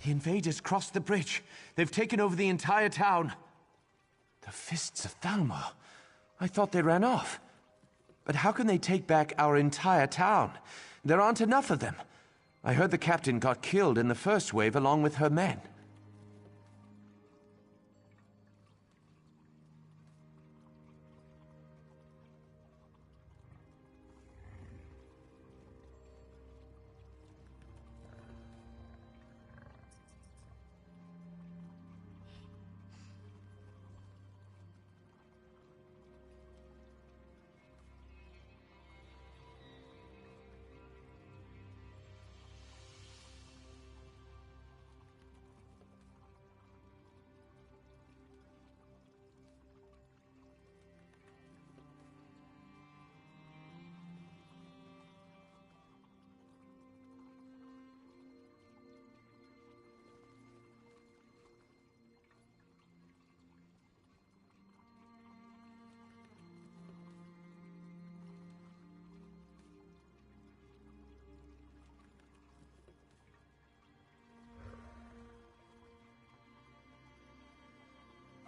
The invaders crossed the bridge. They've taken over the entire town. The fists of Thalmor. I thought they ran off. But how can they take back our entire town? There aren't enough of them. I heard the captain got killed in the first wave along with her men.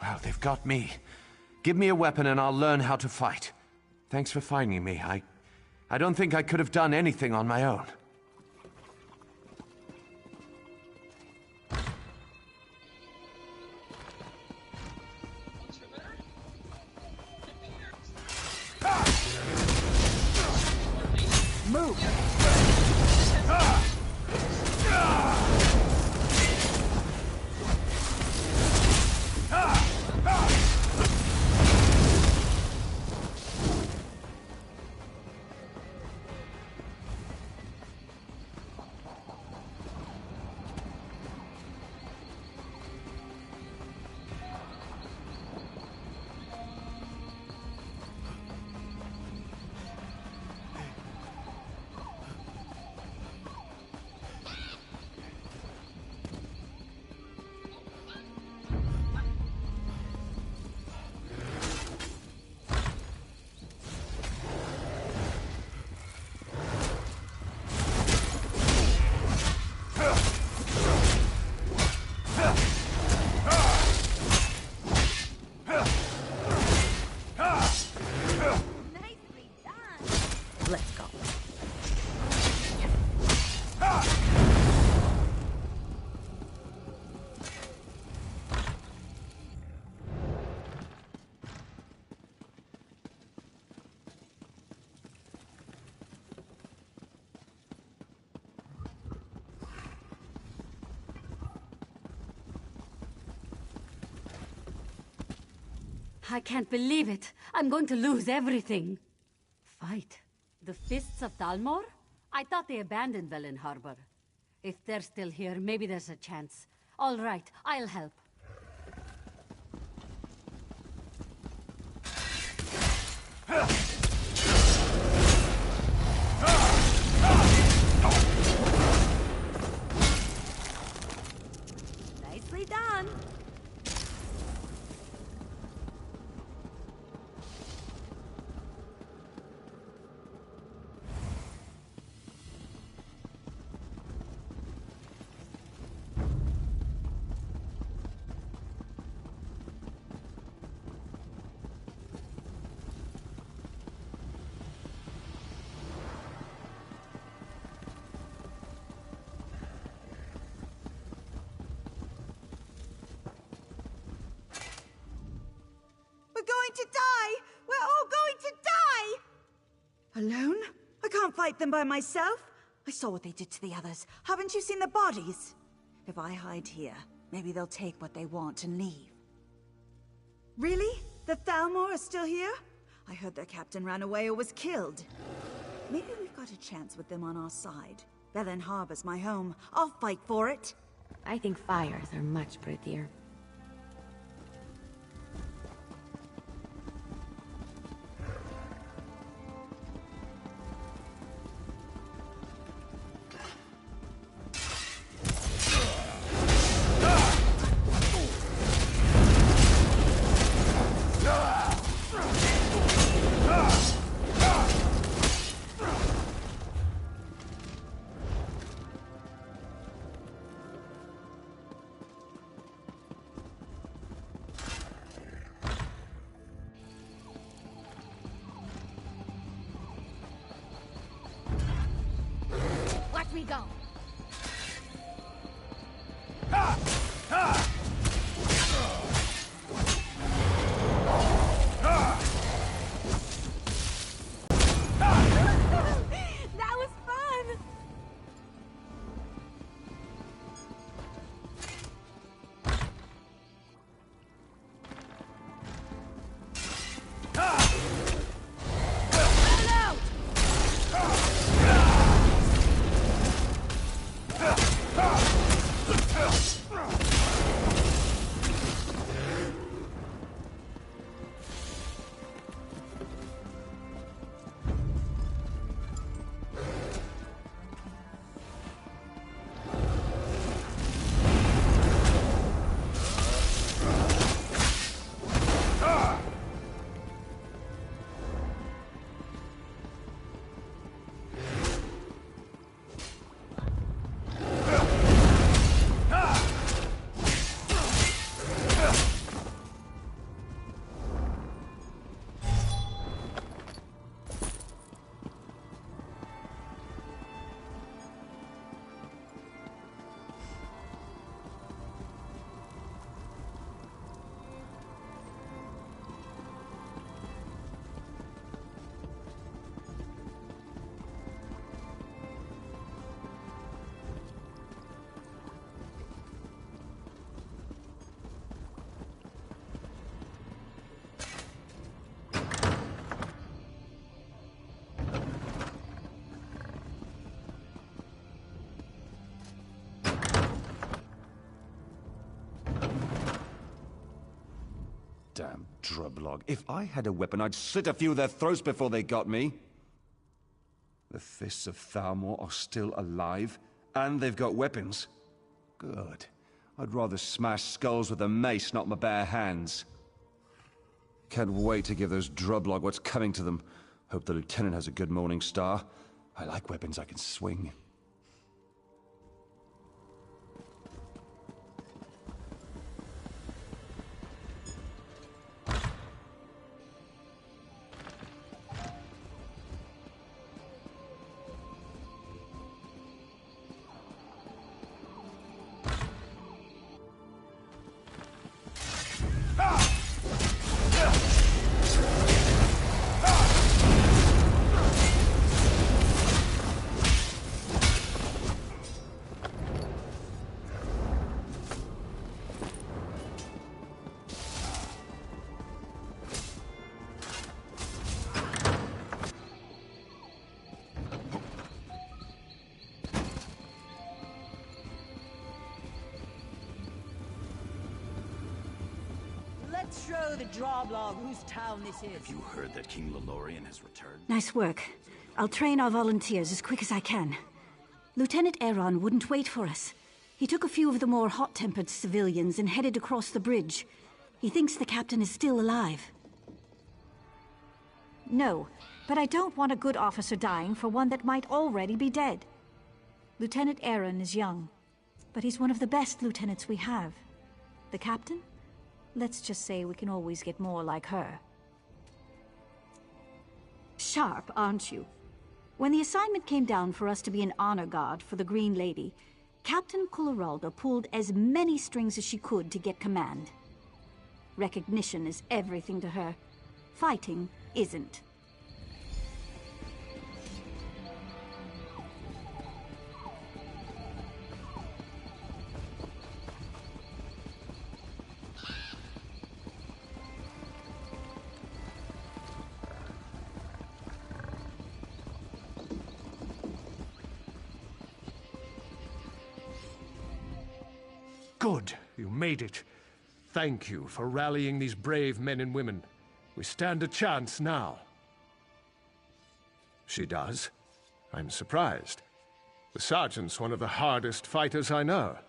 Well, they've got me. Give me a weapon and I'll learn how to fight. Thanks for finding me. I don't think I could have done anything on my own. Move! I can't believe it. I'm going to lose everything. Fight? The Fists of Thalmor? I thought they abandoned Velyn Harbor. If they're still here, maybe there's a chance. All right, I'll help. Nicely done. To die! We're all going to die! Alone? I can't fight them by myself. I saw what they did to the others. Haven't you seen the bodies? If I hide here, maybe they'll take what they want and leave. Really? The Thalmor are still here? I heard their captain ran away or was killed. Maybe we've got a chance with them on our side. Velyn Harbor's my home. I'll fight for it. I think fires are much prettier. we go. That was fun! Damn drublog. If I had a weapon, I'd slit a few of their throats before they got me. The Fists of Thalmor are still alive, and they've got weapons. Good. I'd rather smash skulls with a mace, not my bare hands. Can't wait to give those drublog what's coming to them. Hope the lieutenant has a good morning star. I like weapons I can swing. Let's show the Droblog whose town this is. Have you heard that King Lelorian has returned? Nice work. I'll train our volunteers as quick as I can. Lieutenant Aaron wouldn't wait for us. He took a few of the more hot-tempered civilians and headed across the bridge. He thinks the captain is still alive. No, but I don't want a good officer dying for one that might already be dead. Lieutenant Aaron is young, but he's one of the best lieutenants we have. The captain? Let's just say we can always get more like her. Sharp, aren't you? When the assignment came down for us to be an honor guard for the Green Lady, Captain Coloralda pulled as many strings as she could to get command. Recognition is everything to her. Fighting isn't. Good. You made it. Thank you for rallying these brave men and women. We stand a chance now. She does. I'm surprised. The sergeant's one of the hardest fighters I know.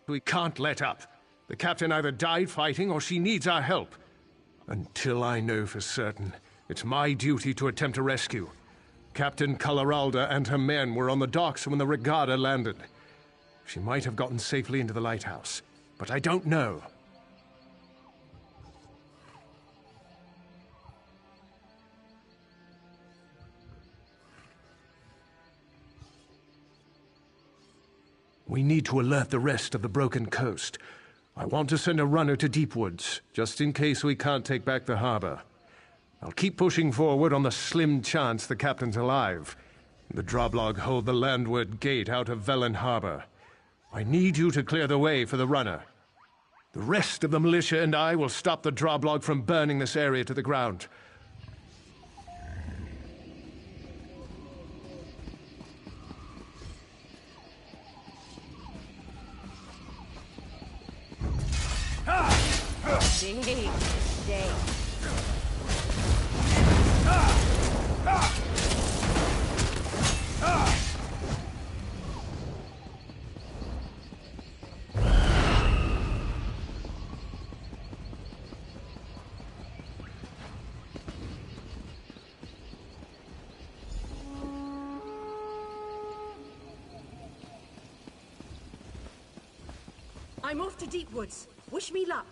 We can't let up. The captain either died fighting or she needs our help. Until I know for certain, it's my duty to attempt a rescue. Captain Coloralda and her men were on the docks when the Regatta landed. She might have gotten safely into the lighthouse, but I don't know. We need to alert the rest of the Broken Coast. I want to send a runner to Deepwoods, just in case we can't take back the harbor. I'll keep pushing forward on the slim chance the captain's alive. The Droblog hold the landward gate out of Velyn Harbor. I need you to clear the way for the runner. The rest of the militia and I will stop the Droblog from burning this area to the ground. Big mistake. I'm off to Deepwoods. Wish me luck.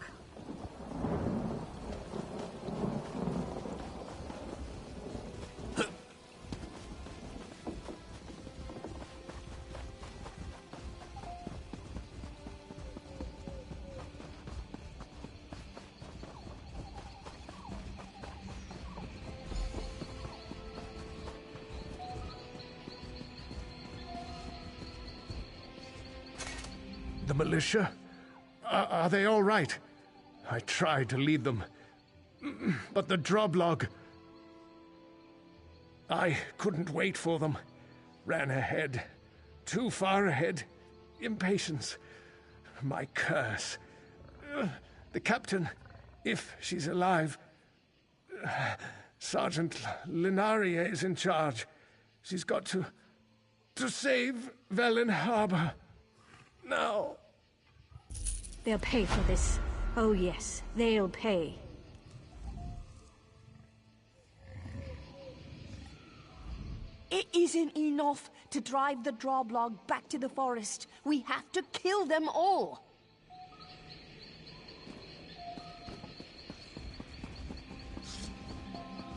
The militia? Are they all right? I tried to lead them, but the Droblog... I couldn't wait for them. Ran ahead. Too far ahead. Impatience. My curse. The captain, if she's alive... Sergeant Linaria is in charge. She's got to save Velyn Harbor. Now... They'll pay for this. Oh yes, they'll pay. It isn't enough to drive the Droblog back to the forest. We have to kill them all.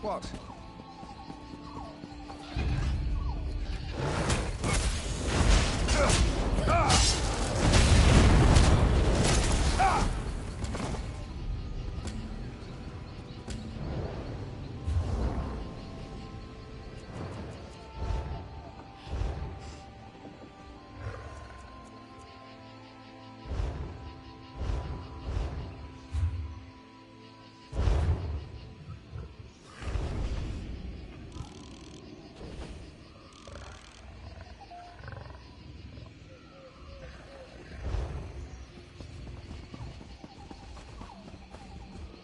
What?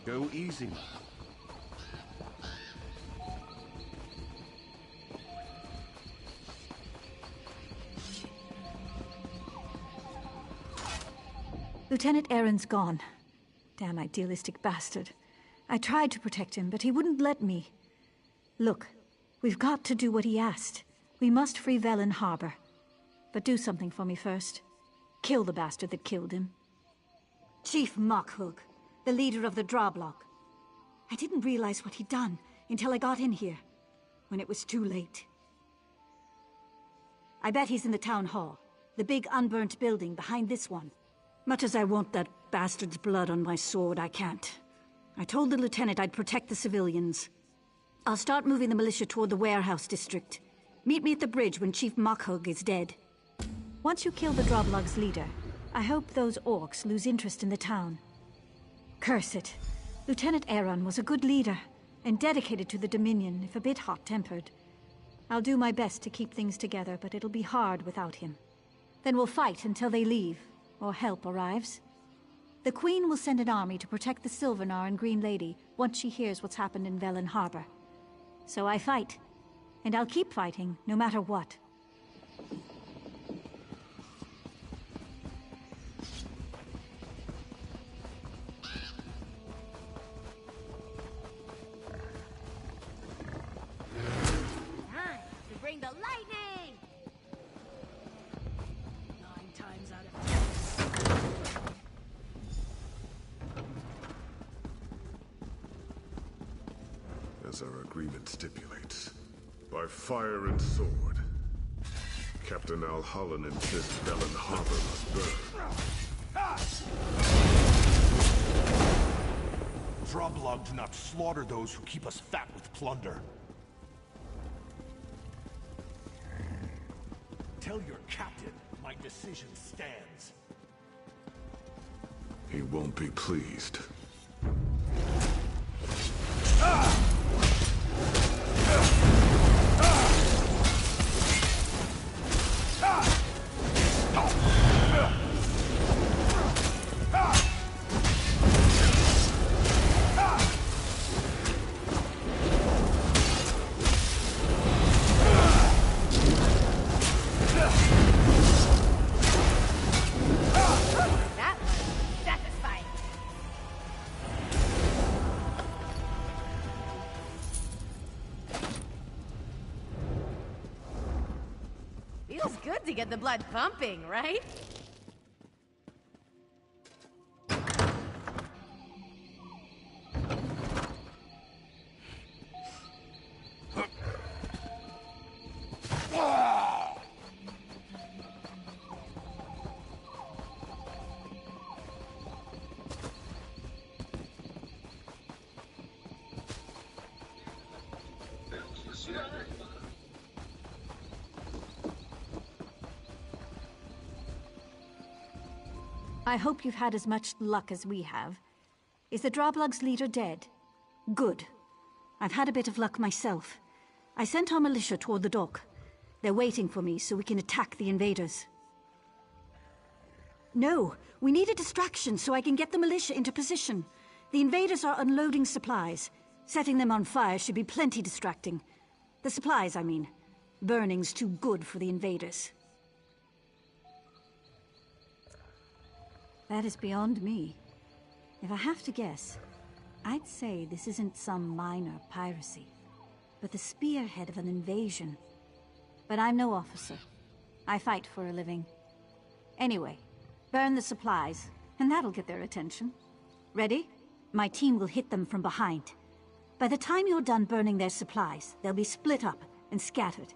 Go easy, man. Lieutenant Aaron's gone. Damn idealistic bastard. I tried to protect him, but he wouldn't let me. Look, we've got to do what he asked. We must free Velyn Harbor. But do something for me first. Kill the bastard that killed him. Chief Mockhug, the leader of the Droblog. I didn't realize what he'd done until I got in here, when it was too late. I bet he's in the town hall, the big unburnt building behind this one. Much as I want that bastard's blood on my sword, I can't. I told the lieutenant I'd protect the civilians. I'll start moving the militia toward the warehouse district. Meet me at the bridge when Chief Mockhug is dead. Once you kill the Droblog's leader, I hope those orcs lose interest in the town. Curse it. Lieutenant Aaron was a good leader, and dedicated to the Dominion, if a bit hot-tempered. I'll do my best to keep things together, but it'll be hard without him. Then we'll fight until they leave, or help arrives. The Queen will send an army to protect the Silvernar and Green Lady once she hears what's happened in Velyn Harbor. So I fight, and I'll keep fighting, no matter what. Bring the lightning! 9 times out of 10. As our agreement stipulates, by fire and sword. Captain Alhallen insists Velyn Harbor must burn. Droblog do not slaughter those who keep us fat with plunder. Tell your captain my decision stands. He won't be pleased. Feels good to get the blood pumping, right? I hope you've had as much luck as we have. Is the Droblug's leader dead? Good. I've had a bit of luck myself. I sent our militia toward the dock. They're waiting for me so we can attack the invaders. No, we need a distraction so I can get the militia into position. The invaders are unloading supplies. Setting them on fire should be plenty distracting. The supplies, I mean. Burning's too good for the invaders. That is beyond me. If I have to guess, I'd say this isn't some minor piracy, but the spearhead of an invasion. But I'm no officer. I fight for a living. Anyway, burn the supplies, and that'll get their attention. Ready? My team will hit them from behind. By the time you're done burning their supplies, they'll be split up and scattered.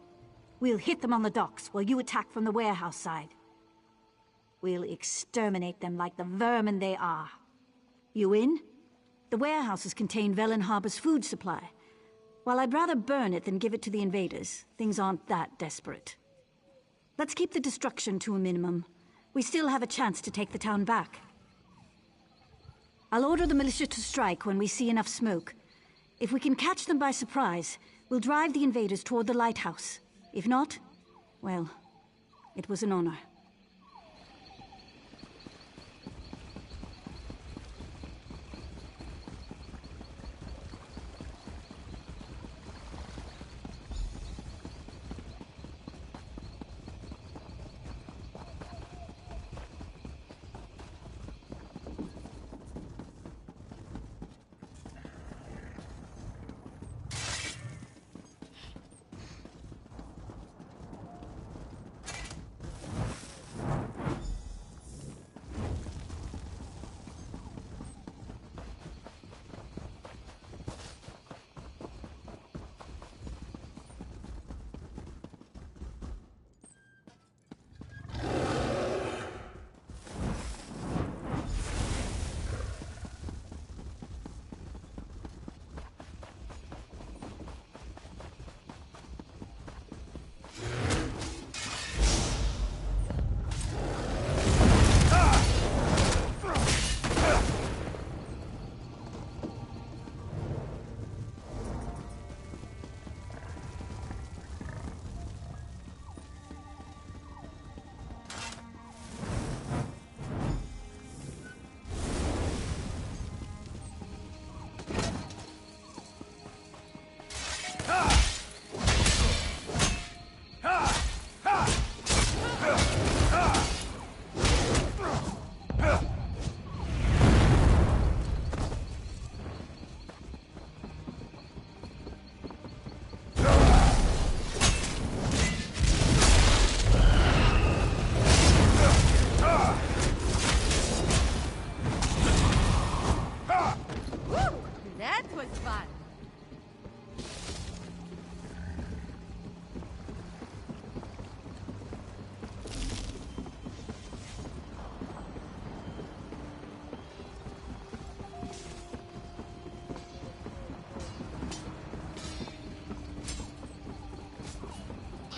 We'll hit them on the docks while you attack from the warehouse side. We'll exterminate them like the vermin they are. You in? The warehouses contain Velyn Harbor's food supply. While I'd rather burn it than give it to the invaders, things aren't that desperate. Let's keep the destruction to a minimum. We still have a chance to take the town back. I'll order the militia to strike when we see enough smoke. If we can catch them by surprise, we'll drive the invaders toward the lighthouse. If not, well, it was an honor.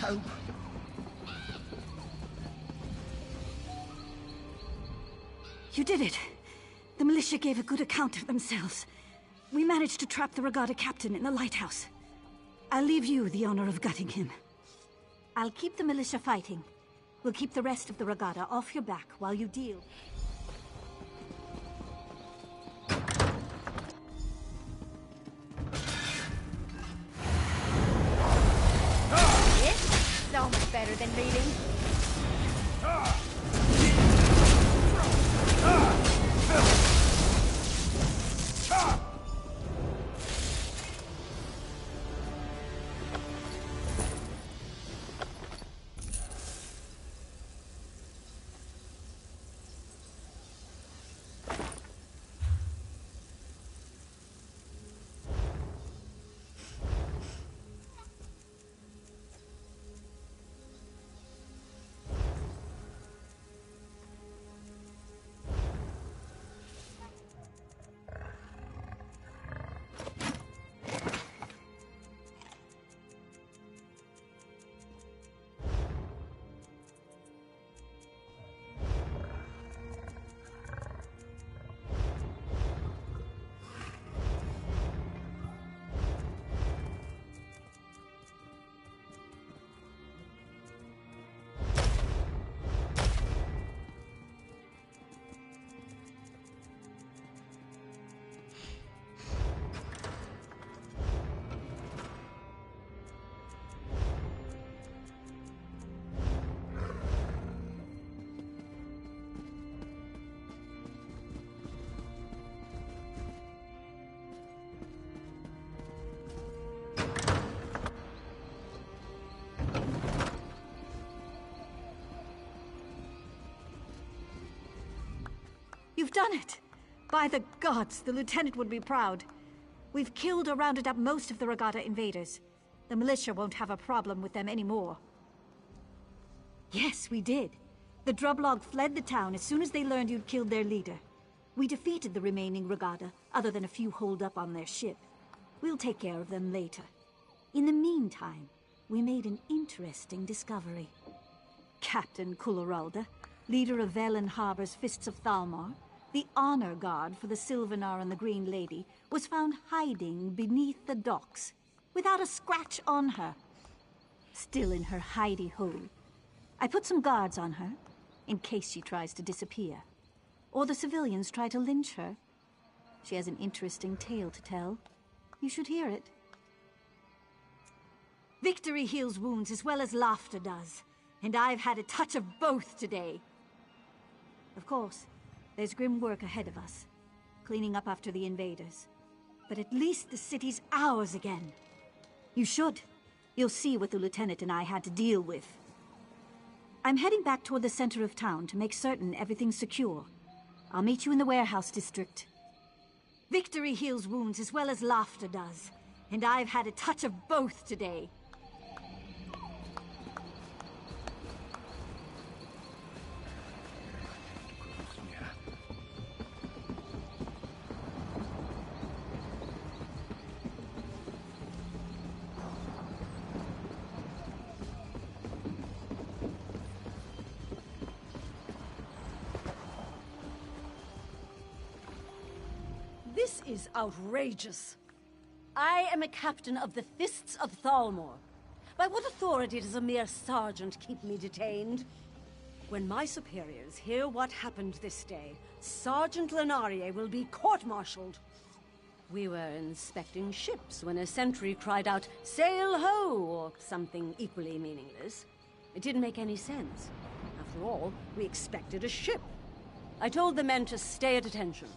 Help! You did it. The militia gave a good account of themselves. We managed to trap the regatta captain in the lighthouse. I'll leave you the honor of gutting him. I'll keep the militia fighting. We'll keep the rest of the regatta off your back while you deal. This? So much better than reading. You've done it! By the gods, the lieutenant would be proud. We've killed or rounded up most of the regatta invaders. The militia won't have a problem with them anymore. Yes, we did. The Drublog fled the town as soon as they learned you'd killed their leader. We defeated the remaining regatta, other than a few holed up on their ship. We'll take care of them later. In the meantime, we made an interesting discovery. Captain Kulleralda, leader of Velyn Harbor's Fists of Thalmor, the honor guard for the Sylvanar and the Green Lady, was found hiding beneath the docks, without a scratch on her. Still in her hidey-hole. I put some guards on her, in case she tries to disappear. Or the civilians try to lynch her. She has an interesting tale to tell. You should hear it. Victory heals wounds as well as laughter does, and I've had a touch of both today. Of course, there's grim work ahead of us, cleaning up after the invaders. But at least the city's ours again. You should. You'll see what the lieutenant and I had to deal with. I'm heading back toward the center of town to make certain everything's secure. I'll meet you in the warehouse district. Victory heals wounds as well as laughter does, and I've had a touch of both today. This is outrageous. I am a captain of the Fists of Thalmor. By what authority does a mere sergeant keep me detained? When my superiors hear what happened this day, Sergeant Lenarie will be court-martialed. We were inspecting ships when a sentry cried out, "Sail ho!" or something equally meaningless. It didn't make any sense. After all, we expected a ship. I told the men to stay at attention.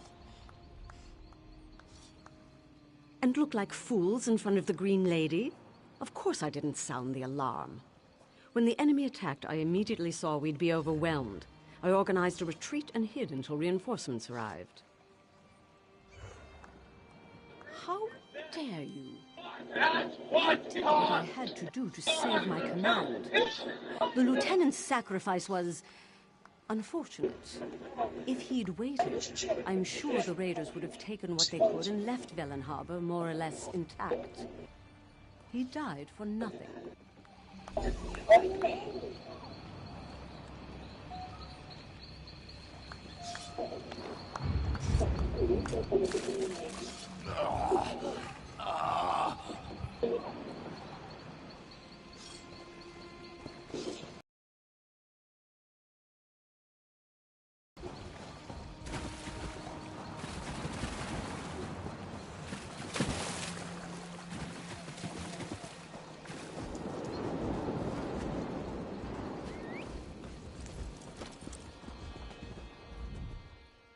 And look like fools in front of the Green Lady? Of course I didn't sound the alarm. When the enemy attacked, I immediately saw we'd be overwhelmed. I organized a retreat and hid until reinforcements arrived. How dare you? I did what I had to do to save my command. The lieutenant's sacrifice was unfortunate. If he'd waited, I'm sure the raiders would have taken what they could and left Velyn Harbor more or less intact. He died for nothing.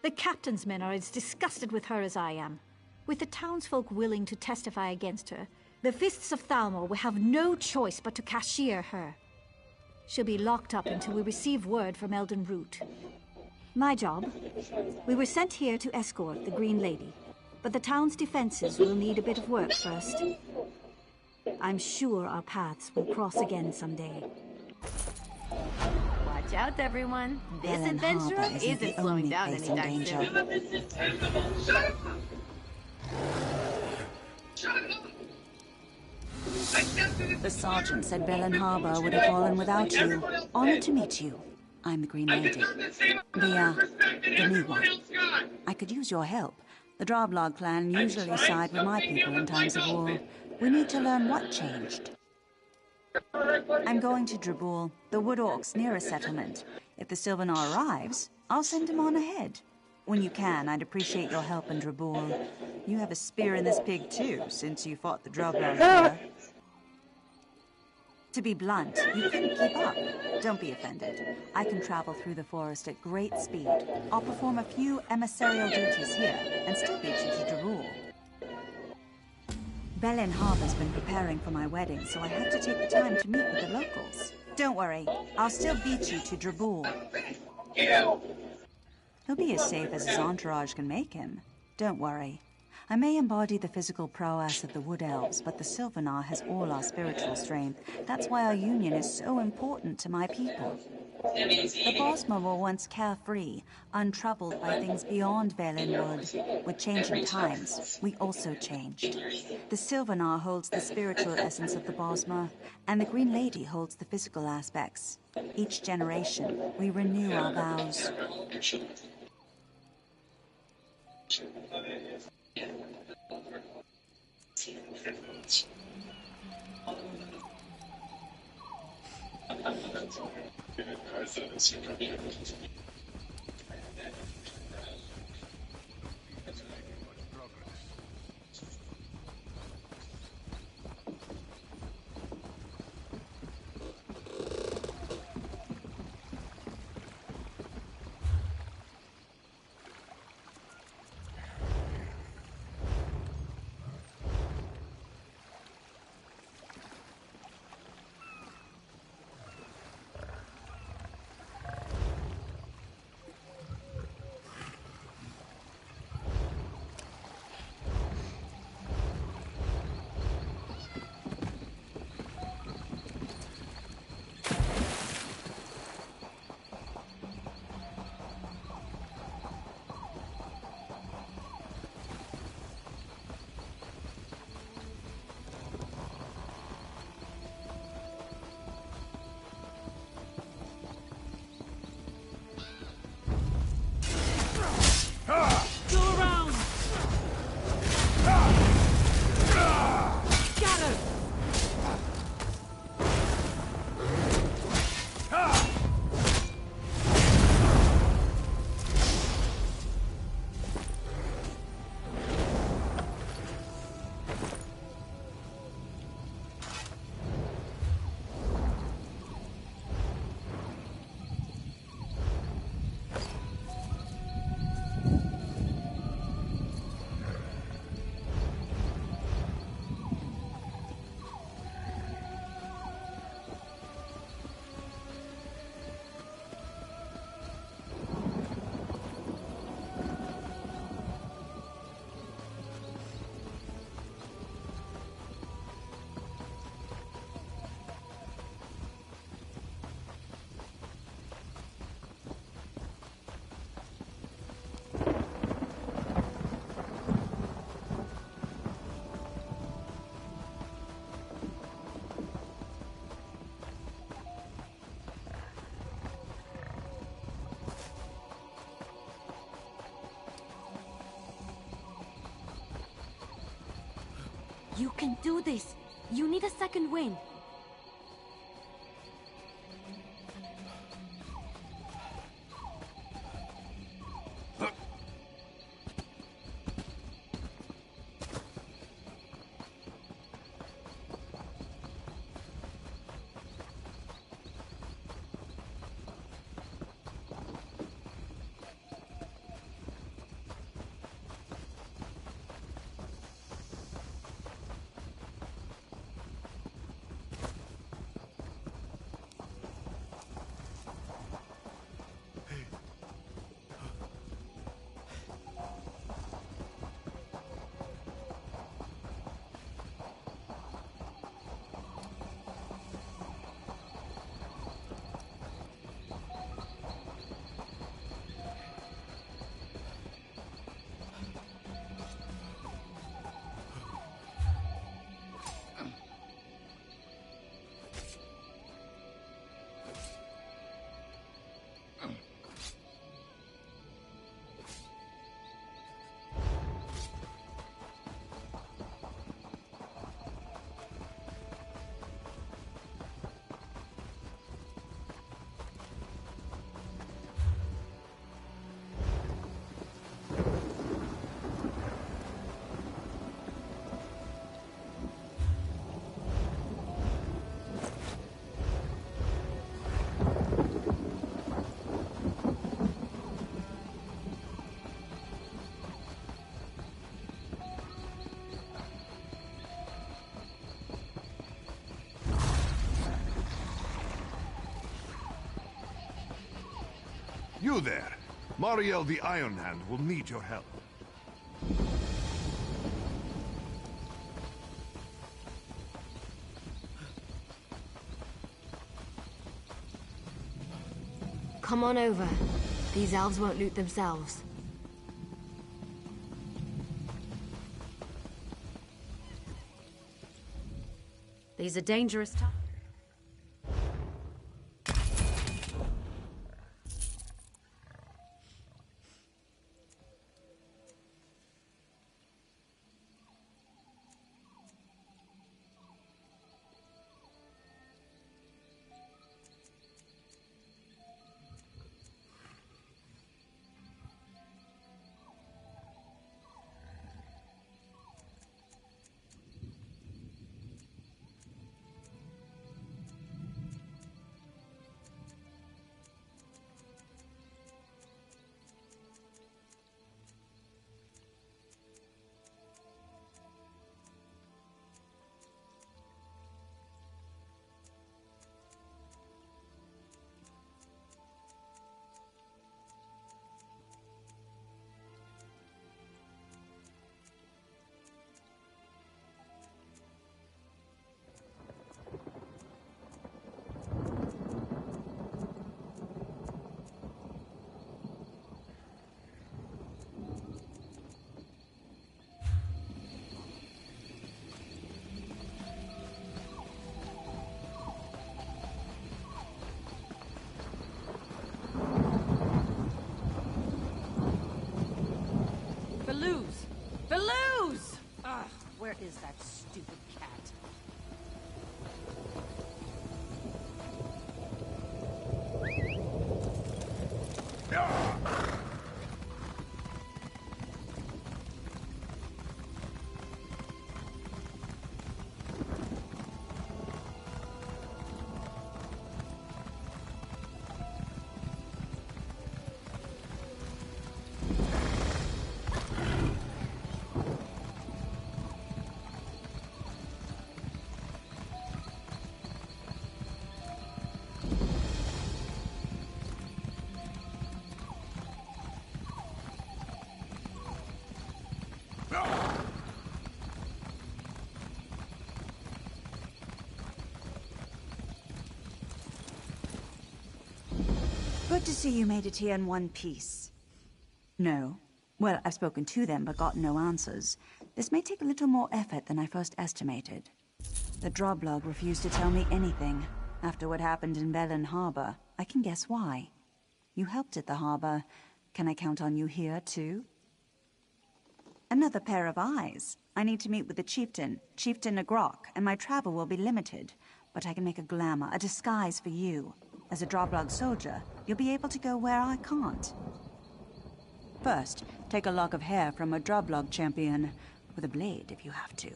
The captain's men are as disgusted with her as I am. With the townsfolk willing to testify against her, the Fists of Thalmor will have no choice but to cashier her. She'll be locked up until we receive word from Elden Root. My job? We were sent here to escort the Green Lady, but the town's defenses will need a bit of work first. I'm sure our paths will cross again someday. Watch out, everyone. This Velyn adventurer Harbor isn't isn't the slowing only down place in anytime danger. soon. The sergeant said Velyn Harbor would have fallen without you. Honored to meet you. I'm the Green Lady. The new one. I could use your help. The Droblog clan usually side with my people in times of war. We need to learn what changed. I'm going to Drabul, the Wood Orcs' nearest settlement. If the Sylvanar arrives, I'll send him on ahead. When you can, I'd appreciate your help in Drabul. You have a spear in this pig too, since you fought the Droblog here. To be blunt, you couldn't keep up. Don't be offended. I can travel through the forest at great speed. I'll perform a few emissarial duties here, and still beat you to Drabul. Velyn Harbor's been preparing for my wedding, so I have to take the time to meet with the locals. Don't worry, I'll still beat you to Drabul. He'll be as safe as his entourage can make him. Don't worry. I may embody the physical prowess of the Wood Elves, but the Sylvanar has all our spiritual strength. That's why our union is so important to my people. The Bosmer were once carefree, untroubled by things beyond Velyn Wood. With changing times, we also changed. The Sylvanar holds the spiritual essence of the Bosmer, and the Green Lady holds the physical aspects. Each generation, we renew our vows. You can do this. You need a second wind. You there! Mariel the Iron Hand will need your help. Come on over. These elves won't loot themselves. These are dangerous times. Where is that stupid cat? Good to see you made it here in one piece. No. Well, I've spoken to them, but got no answers. This may take a little more effort than I first estimated. The Droblog refused to tell me anything. After what happened in Velyn Harbor, I can guess why. You helped at the harbor. Can I count on you here, too? Another pair of eyes. I need to meet with the chieftain, Chieftain Agrok, and my travel will be limited. But I can make a glamour, a disguise for you. As a Droblog soldier, you'll be able to go where I can't. First, take a lock of hair from a Droblog champion, with a blade if you have to.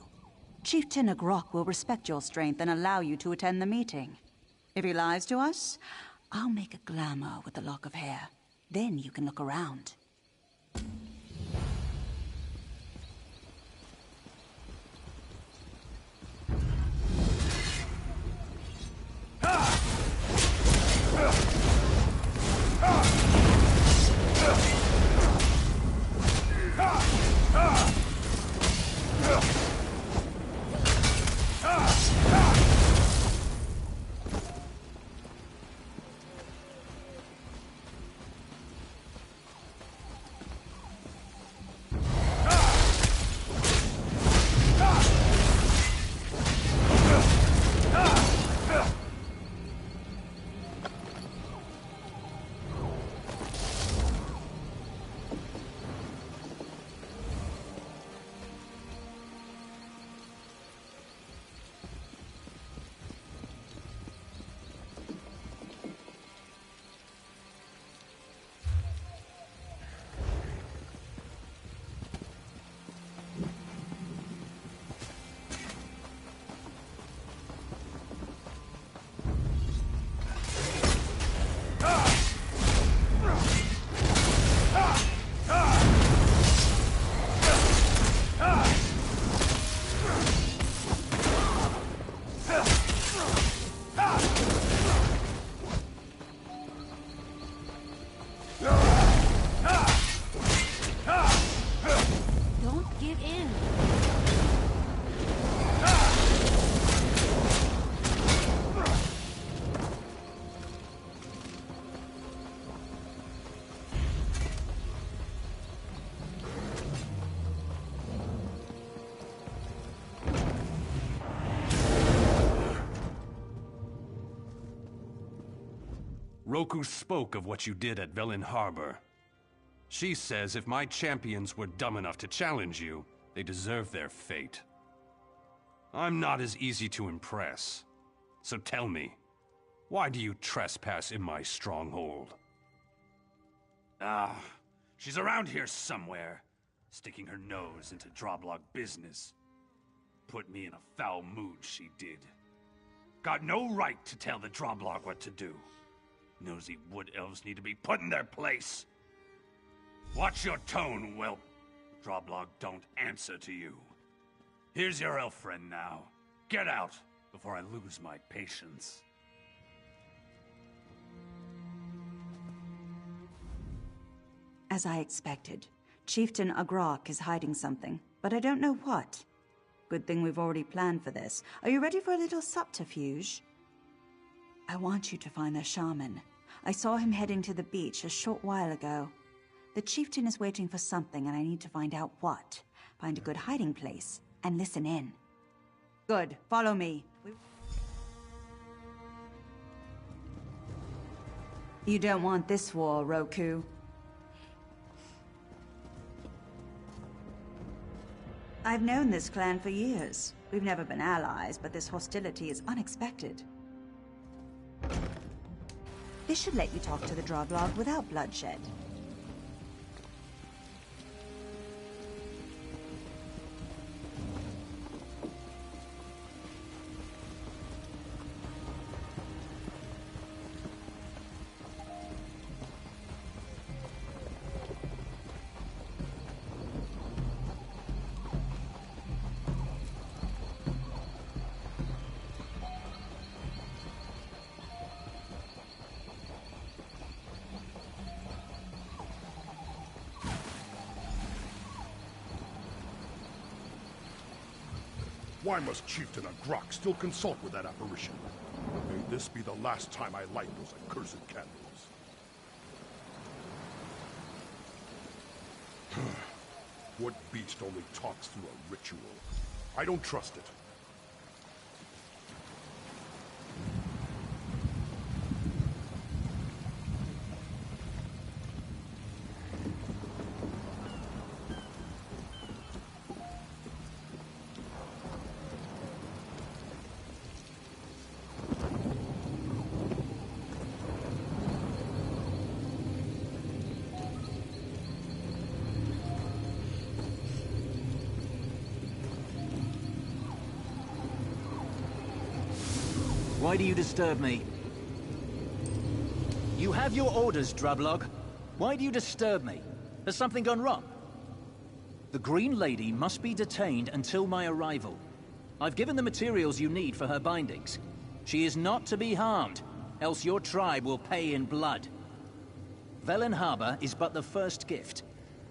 Chieftain Agrok will respect your strength and allow you to attend the meeting. If he lies to us, I'll make a glamour with the lock of hair. Then you can look around. Roku spoke of what you did at Velyn Harbor. She says if my champions were dumb enough to challenge you, they deserve their fate. I'm not as easy to impress. So tell me, why do you trespass in my stronghold? She's around here somewhere, sticking her nose into Droblog business. Put me in a foul mood, she did. Got no right to tell the Droblog what to do. Nosy wood elves need to be put in their place. Watch your tone, whelp. Droblog don't answer to you. Here's your elf friend now. Get out before I lose my patience. As I expected, Chieftain Agrok is hiding something, but I don't know what. Good thing we've already planned for this. Are you ready for a little subterfuge? I want you to find the shaman. I saw him heading to the beach a short while ago. The chieftain is waiting for something, and I need to find out what. Find a good hiding place, and listen in. Good. Follow me. You don't want this war, Roku. I've known this clan for years. We've never been allies, but this hostility is unexpected. This should let you talk to the Droblog without bloodshed. Why must Chieftain Agrok still consult with that apparition? May this be the last time I light those accursed candles. What beast only talks through a ritual? I don't trust it. Why do you disturb me? You have your orders, Drublog. Why do you disturb me? Has something gone wrong? The Green Lady must be detained until my arrival. I've given the materials you need for her bindings. She is not to be harmed, else your tribe will pay in blood. Velyn Harbor is but the first gift.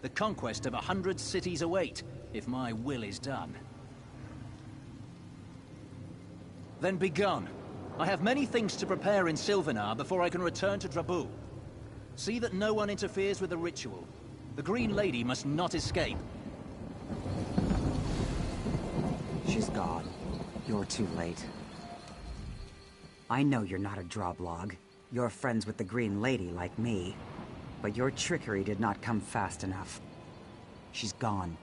The conquest of 100 cities await, if my will is done. Then be gone. I have many things to prepare in Sylvanar before I can return to Drabul. See that no one interferes with the ritual. The Green Lady must not escape. She's gone. You're too late. I know you're not a Droblog. You're friends with the Green Lady like me. But your trickery did not come fast enough. She's gone.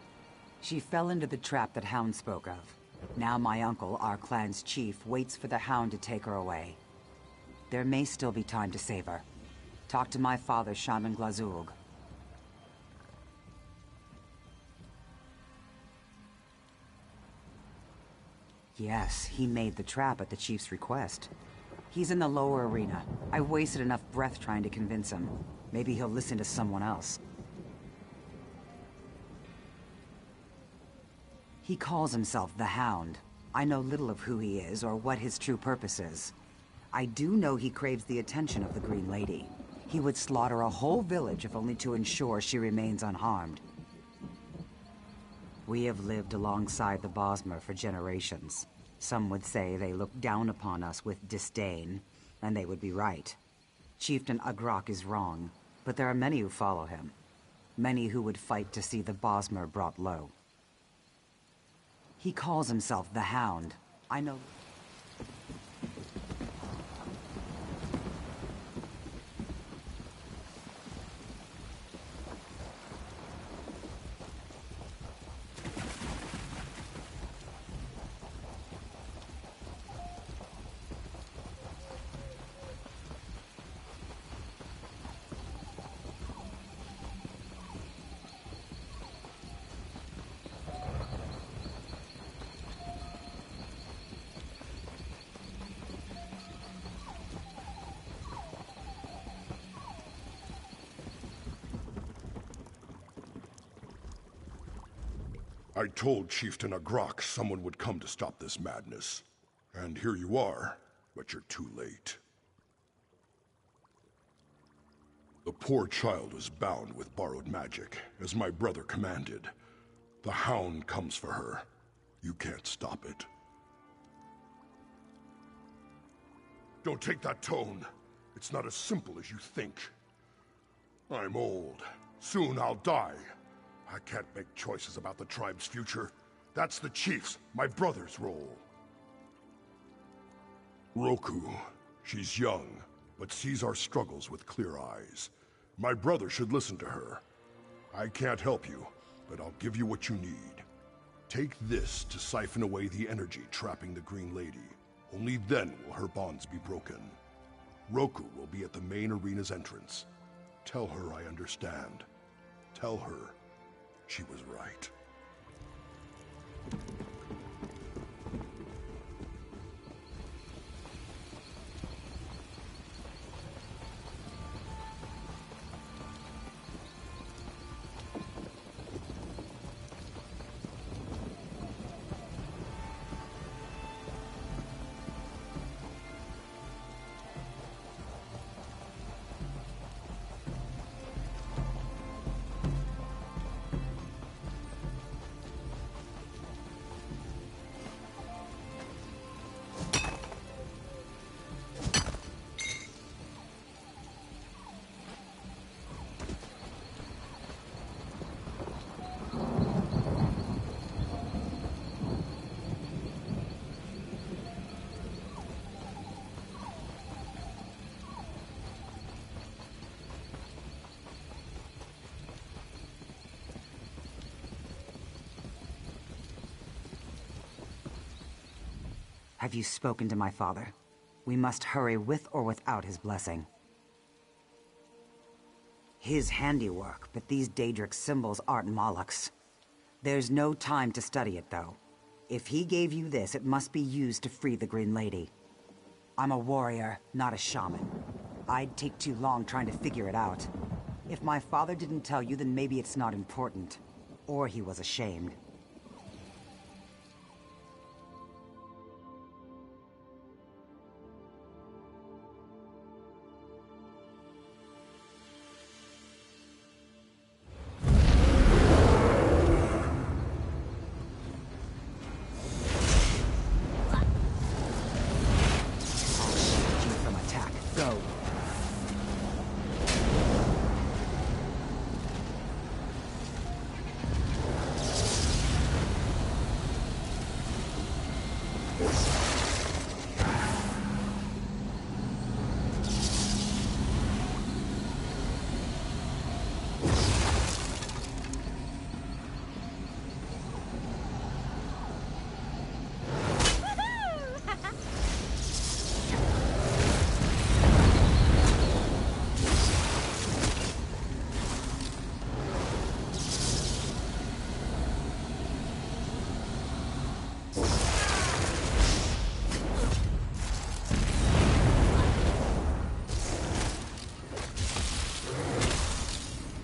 She fell into the trap that Hound spoke of. Now my uncle, our clan's chief, waits for the Hound to take her away. There may still be time to save her. Talk to my father, Shaman Glazug. Yes, he made the trap at the chief's request. He's in the lower arena. I wasted enough breath trying to convince him. Maybe he'll listen to someone else. He calls himself the Hound. I know little of who he is or what his true purpose is. I do know he craves the attention of the Green Lady. He would slaughter a whole village if only to ensure she remains unharmed. We have lived alongside the Bosmer for generations. Some would say they look down upon us with disdain, and they would be right. Chieftain Agrok is wrong, but there are many who follow him. Many who would fight to see the Bosmer brought low. He calls himself the Hound. I know... I told Chieftain Agrok someone would come to stop this madness. And here you are, but you're too late. The poor child is bound with borrowed magic, as my brother commanded. The Hound comes for her. You can't stop it. Don't take that tone. It's not as simple as you think. I'm old. Soon I'll die. I can't make choices about the tribe's future. That's the chief's, my brother's role. Roku, she's young, but sees our struggles with clear eyes. My brother should listen to her. I can't help you, but I'll give you what you need. Take this to siphon away the energy trapping the Green Lady. Only then will her bonds be broken. Roku will be at the main arena's entrance. Tell her I understand. Tell her she was right. Have you spoken to my father? We must hurry with or without his blessing. His handiwork, but these Daedric symbols aren't Moloch's. There's no time to study it, though. If he gave you this, it must be used to free the Green Lady. I'm a warrior, not a shaman. I'd take too long trying to figure it out. If my father didn't tell you, then maybe it's not important. Or he was ashamed.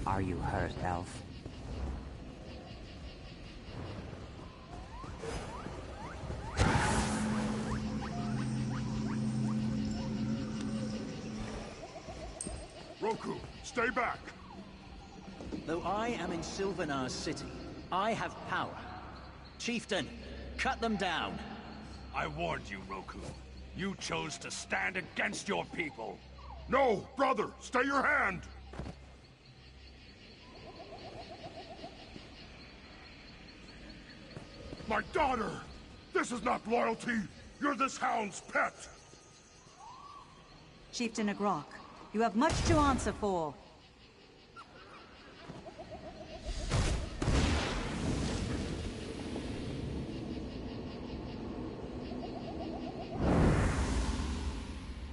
Are you hurt, Elf? Roku, stay back! Though I am in Sylvanar's city, I have power. Chieftain, cut them down. I warned you, Roku. You chose to stand against your people. No, brother! Stay your hand! My daughter! This is not loyalty! You're this hound's pet! Chieftain Agrok, you have much to answer for.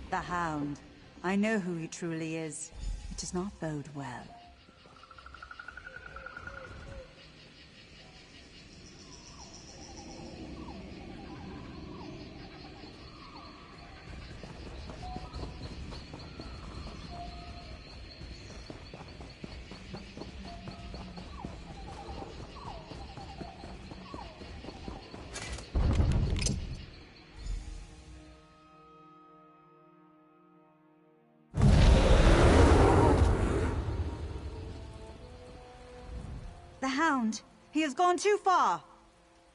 The Hound. I know who he truly is. It does not bode well. The Hound! He has gone too far!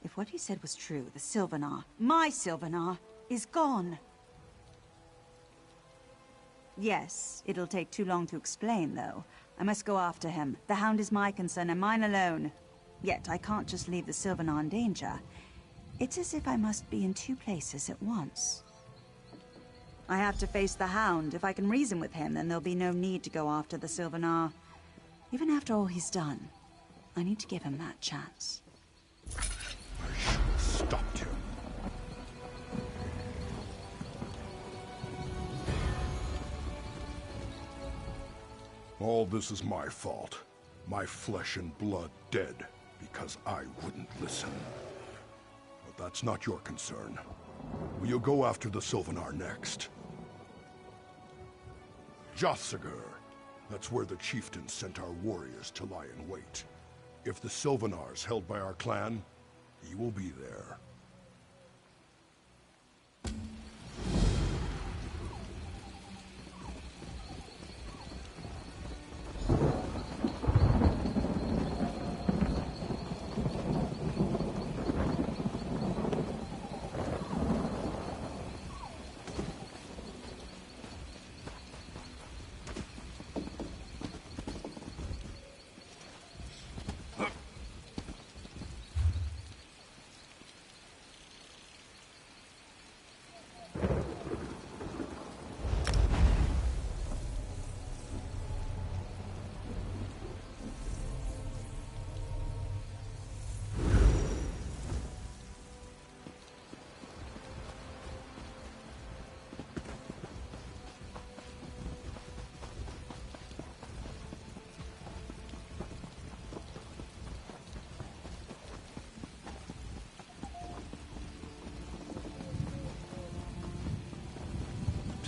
If what he said was true, the Sylvanar, my Sylvanar, is gone. Yes, it'll take too long to explain, though. I must go after him. The Hound is my concern and mine alone. Yet I can't just leave the Sylvanar in danger. It's as if I must be in two places at once. I have to face the Hound. If I can reason with him, then there'll be no need to go after the Sylvanar. Even after all he's done, I need to give him that chance. I should have stopped him. All this is my fault. My flesh and blood dead because I wouldn't listen. But that's not your concern. Will you go after the Sylvanar next? Jothagar. That's where the chieftain sent our warriors to lie in wait. If the Sylvanar's held by our clan, he will be there.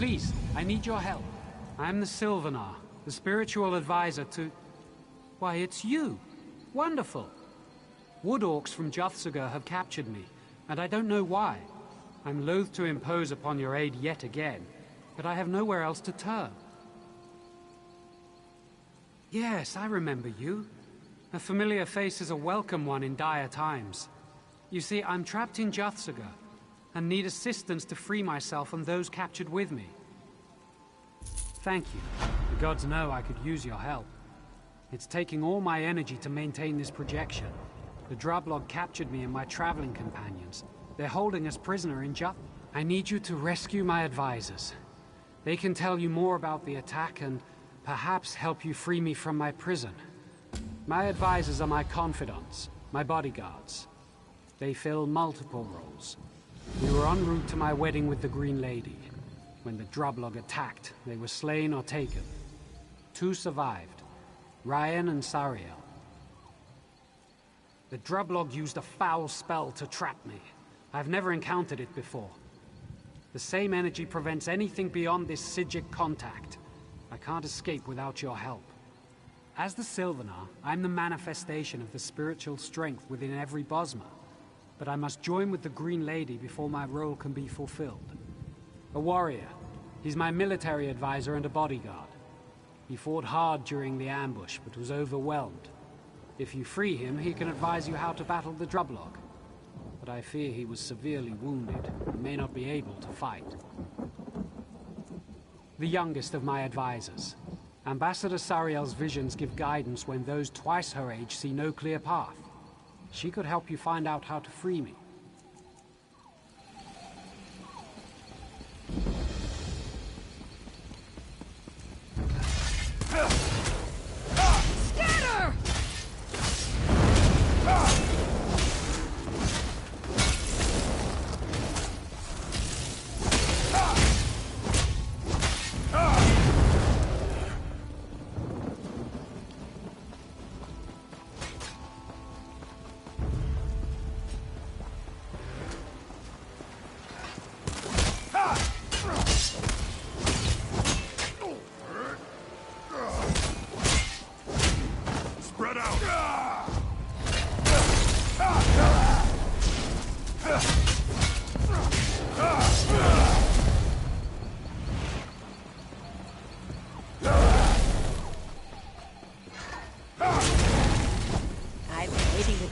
Please, I need your help. I'm the Sylvanar, the spiritual advisor to... Why, it's you! Wonderful! Wood Orcs from Juthsaga have captured me, and I don't know why. I'm loath to impose upon your aid yet again, but I have nowhere else to turn. Yes, I remember you. A familiar face is a welcome one in dire times. You see, I'm trapped in Juthsaga, and need assistance to free myself and those captured with me. Thank you. The gods know I could use your help. It's taking all my energy to maintain this projection. The Droblog captured me and my traveling companions. They're holding us prisoner in Juth. I need you to rescue my advisors. They can tell you more about the attack and perhaps help you free me from my prison. My advisors are my confidants, my bodyguards. They fill multiple roles. We were en route to my wedding with the Green Lady. When the Droblog attacked, they were slain or taken. 2 survived, Ryan and Sariel. The Droblog used a foul spell to trap me. I've never encountered it before. The same energy prevents anything beyond this Psijic contact. I can't escape without your help. As the Sylvanar, I'm the manifestation of the spiritual strength within every Bosmer. But I must join with the Green Lady before my role can be fulfilled. A warrior. He's my military advisor and a bodyguard. He fought hard during the ambush, but was overwhelmed. If you free him, he can advise you how to battle the Droblog. But I fear he was severely wounded, and may not be able to fight. The youngest of my advisors. Ambassador Sariel's visions give guidance when those twice her age see no clear path. She could help you find out how to free me. Scatter!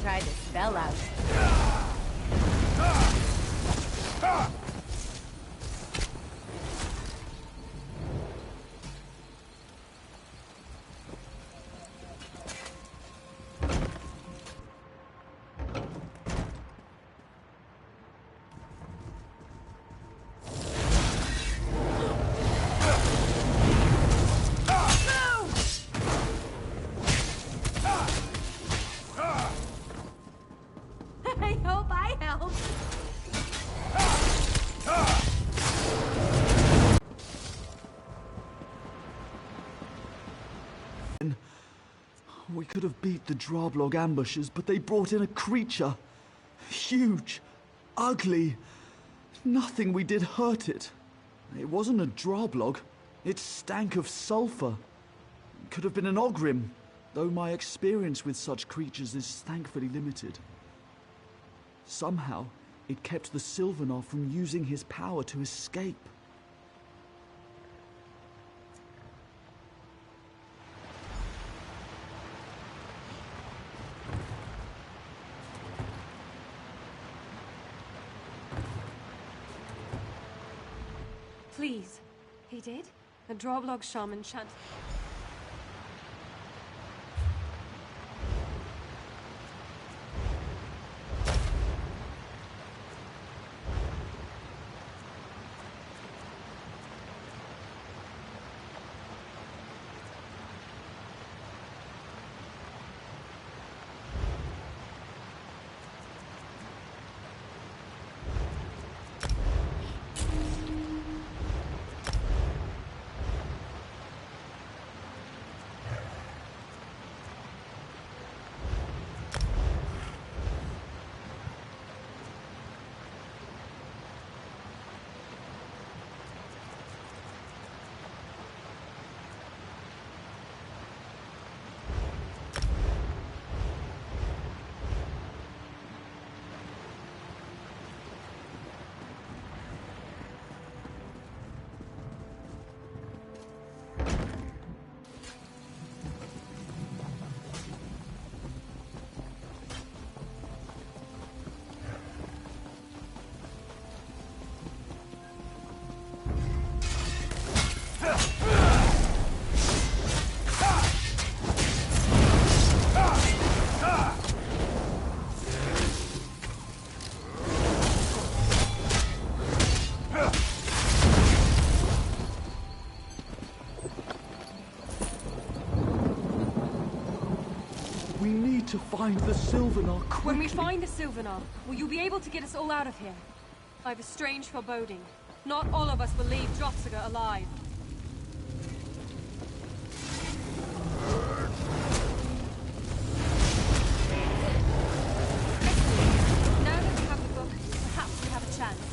Try the spell out. I hope I helped. We could have beat the Droblog ambushes, but they brought in a creature. Huge. Ugly. Nothing we did hurt it. It wasn't a Droblog. It stank of sulfur. It could have been an Ogrim, though my experience with such creatures is thankfully limited. Somehow, it kept the Sylvanar from using his power to escape. Please. He did? The Droblog shaman shan't... We need to find the Sylvanar quickly. When we find the Sylvanar, will you be able to get us all out of here? I have a strange foreboding. Not all of us will leave Drothsaga alive. Now that we have the book, perhaps we have a chance.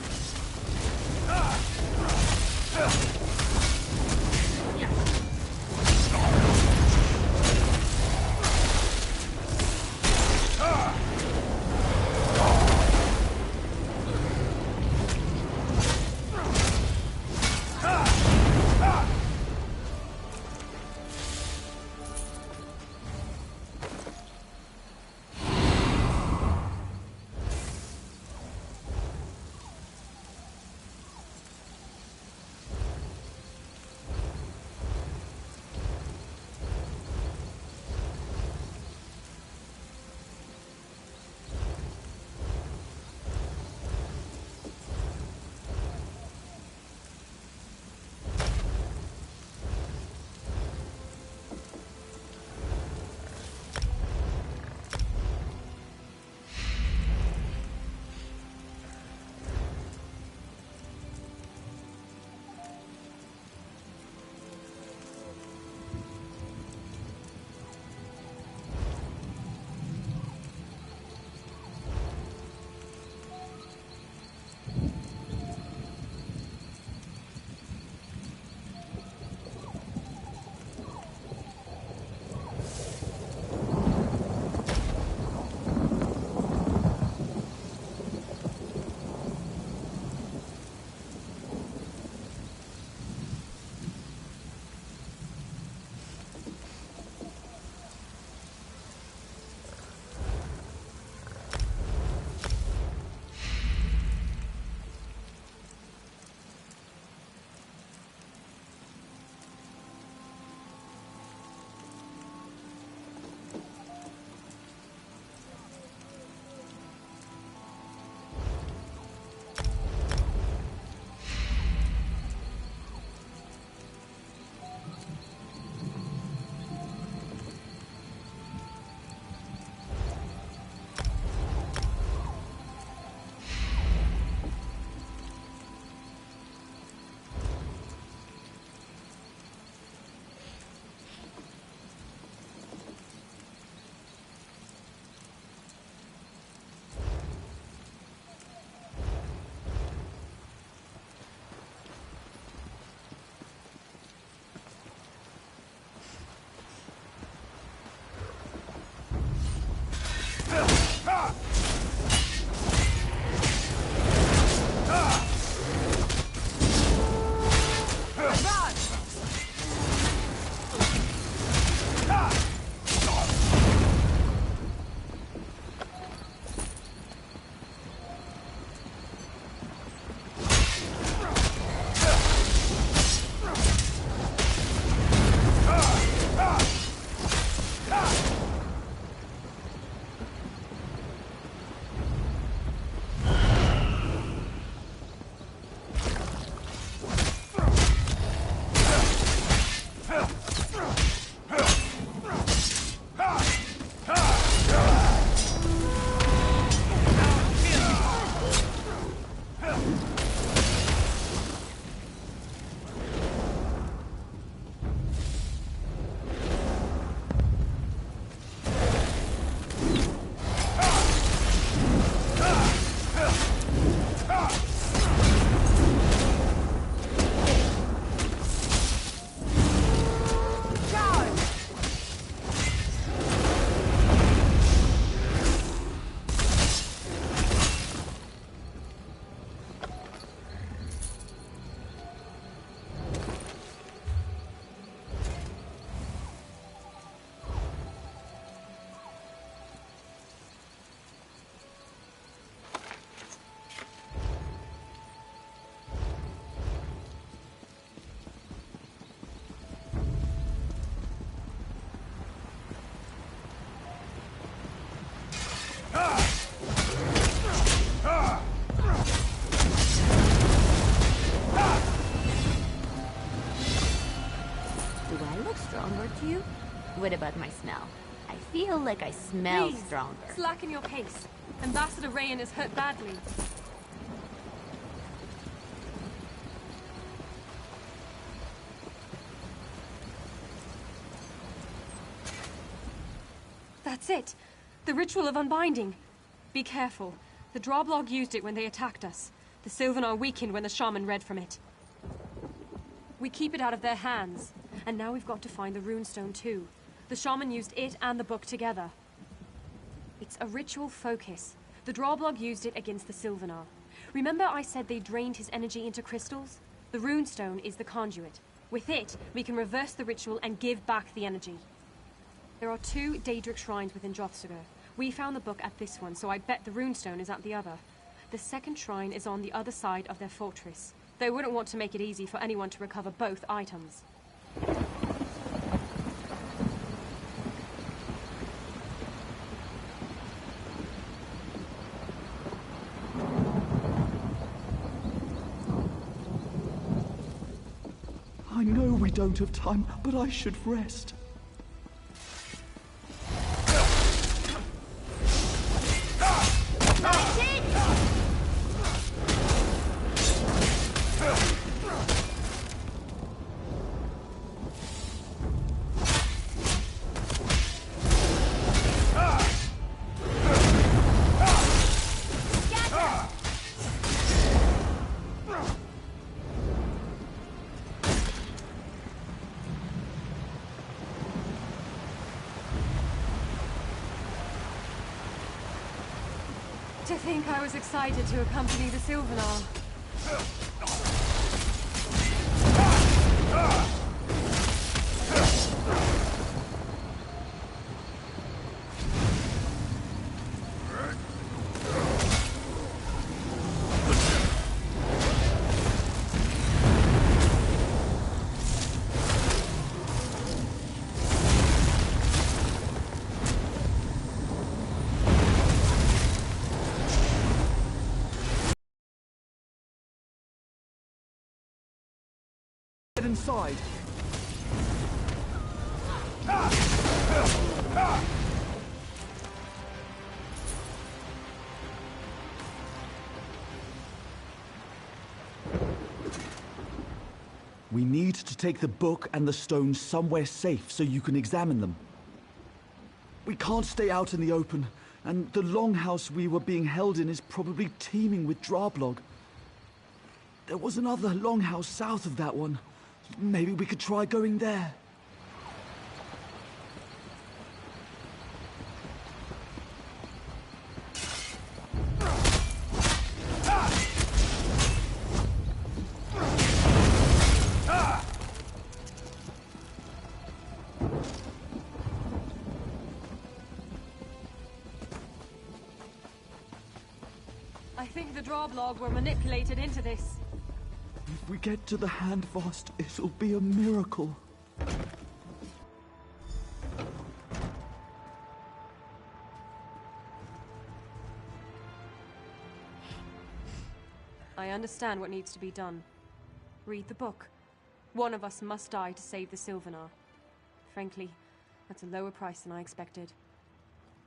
What about my smell? I feel like I smell Please, stronger. slacken your pace. Ambassador Rayan is hurt badly. That's it. The ritual of unbinding. Be careful. The Drawblog used it when they attacked us. The Sylvanar weakened when the shaman read from it. We keep it out of their hands. And now we've got to find the runestone too. The shaman used it and the book together. It's a ritual focus. The Drawblog used it against the Sylvanar. Remember I said they drained his energy into crystals? The runestone is the conduit. With it, we can reverse the ritual and give back the energy. There are 2 Daedric shrines within Drothsagar. We found the book at this one, so I bet the runestone is at the other. The second shrine is on the other side of their fortress. They wouldn't want to make it easy for anyone to recover both items. I know we don't have time, but I should rest. To think I was excited to accompany the Sylvanar. Get inside. We need to take the book and the stone somewhere safe so you can examine them. We can't stay out in the open, and the longhouse we were being held in is probably teeming with Drawblog. There was another longhouse south of that one. Maybe we could try going there. I think the Drawblog were manipulated into this. If we get to the Handvast, it'll be a miracle. I understand what needs to be done. Read the book. One of us must die to save the Sylvanar. Frankly, that's a lower price than I expected.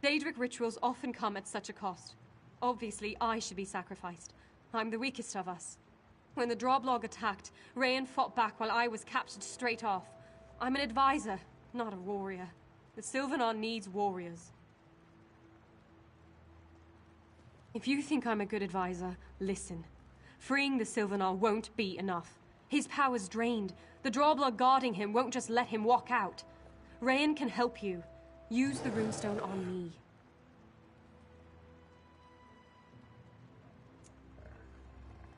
Daedric rituals often come at such a cost. Obviously, I should be sacrificed. I'm the weakest of us. When the Drawblog attacked, Rayan fought back while I was captured straight off. I'm an advisor, not a warrior. The Sylvanar needs warriors. If you think I'm a good advisor, listen. Freeing the Sylvanar won't be enough. His power's drained. The Drawblog guarding him won't just let him walk out. Rayan can help you. Use the runestone on me.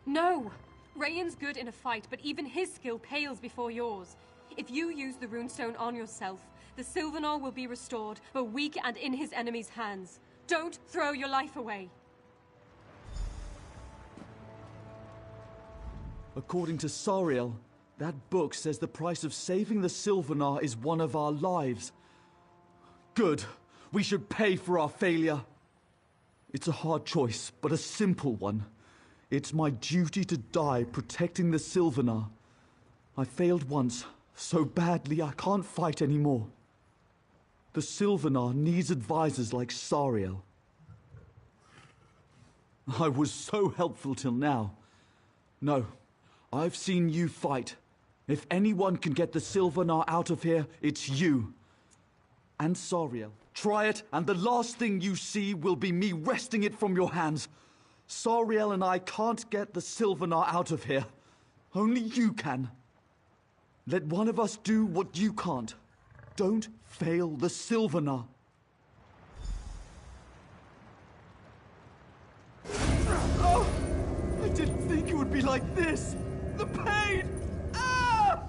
No! Rayan's good in a fight, but even his skill pales before yours. If you use the runestone on yourself, the Sylvanar will be restored, but weak and in his enemy's hands. Don't throw your life away! According to Sariel, that book says the price of saving the Sylvanar is one of our lives. Good. We should pay for our failure. It's a hard choice, but a simple one. It's my duty to die protecting the Sylvanar. I failed once, so badly I can't fight anymore. The Sylvanar needs advisors like Sariel. I was so helpful till now. No, I've seen you fight. If anyone can get the Sylvanar out of here, it's you. And Sariel. Try it, and the last thing you see will be me wresting it from your hands. Sariel and I can't get the Sylvanar out of here. Only you can. Let one of us do what you can't. Don't fail the Sylvanar. Oh! I didn't think it would be like this! The pain! Ah!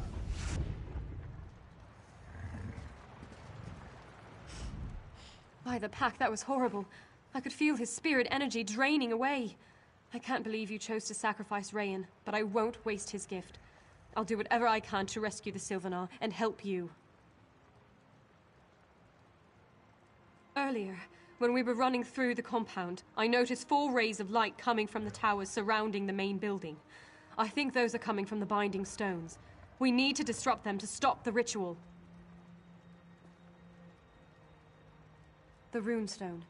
By the pack, that was horrible. I could feel his spirit energy draining away. I can't believe you chose to sacrifice Rayan, but I won't waste his gift. I'll do whatever I can to rescue the Sylvanar and help you. Earlier, when we were running through the compound, I noticed 4 rays of light coming from the towers surrounding the main building. I think those are coming from the binding stones. We need to disrupt them to stop the ritual. The runestone.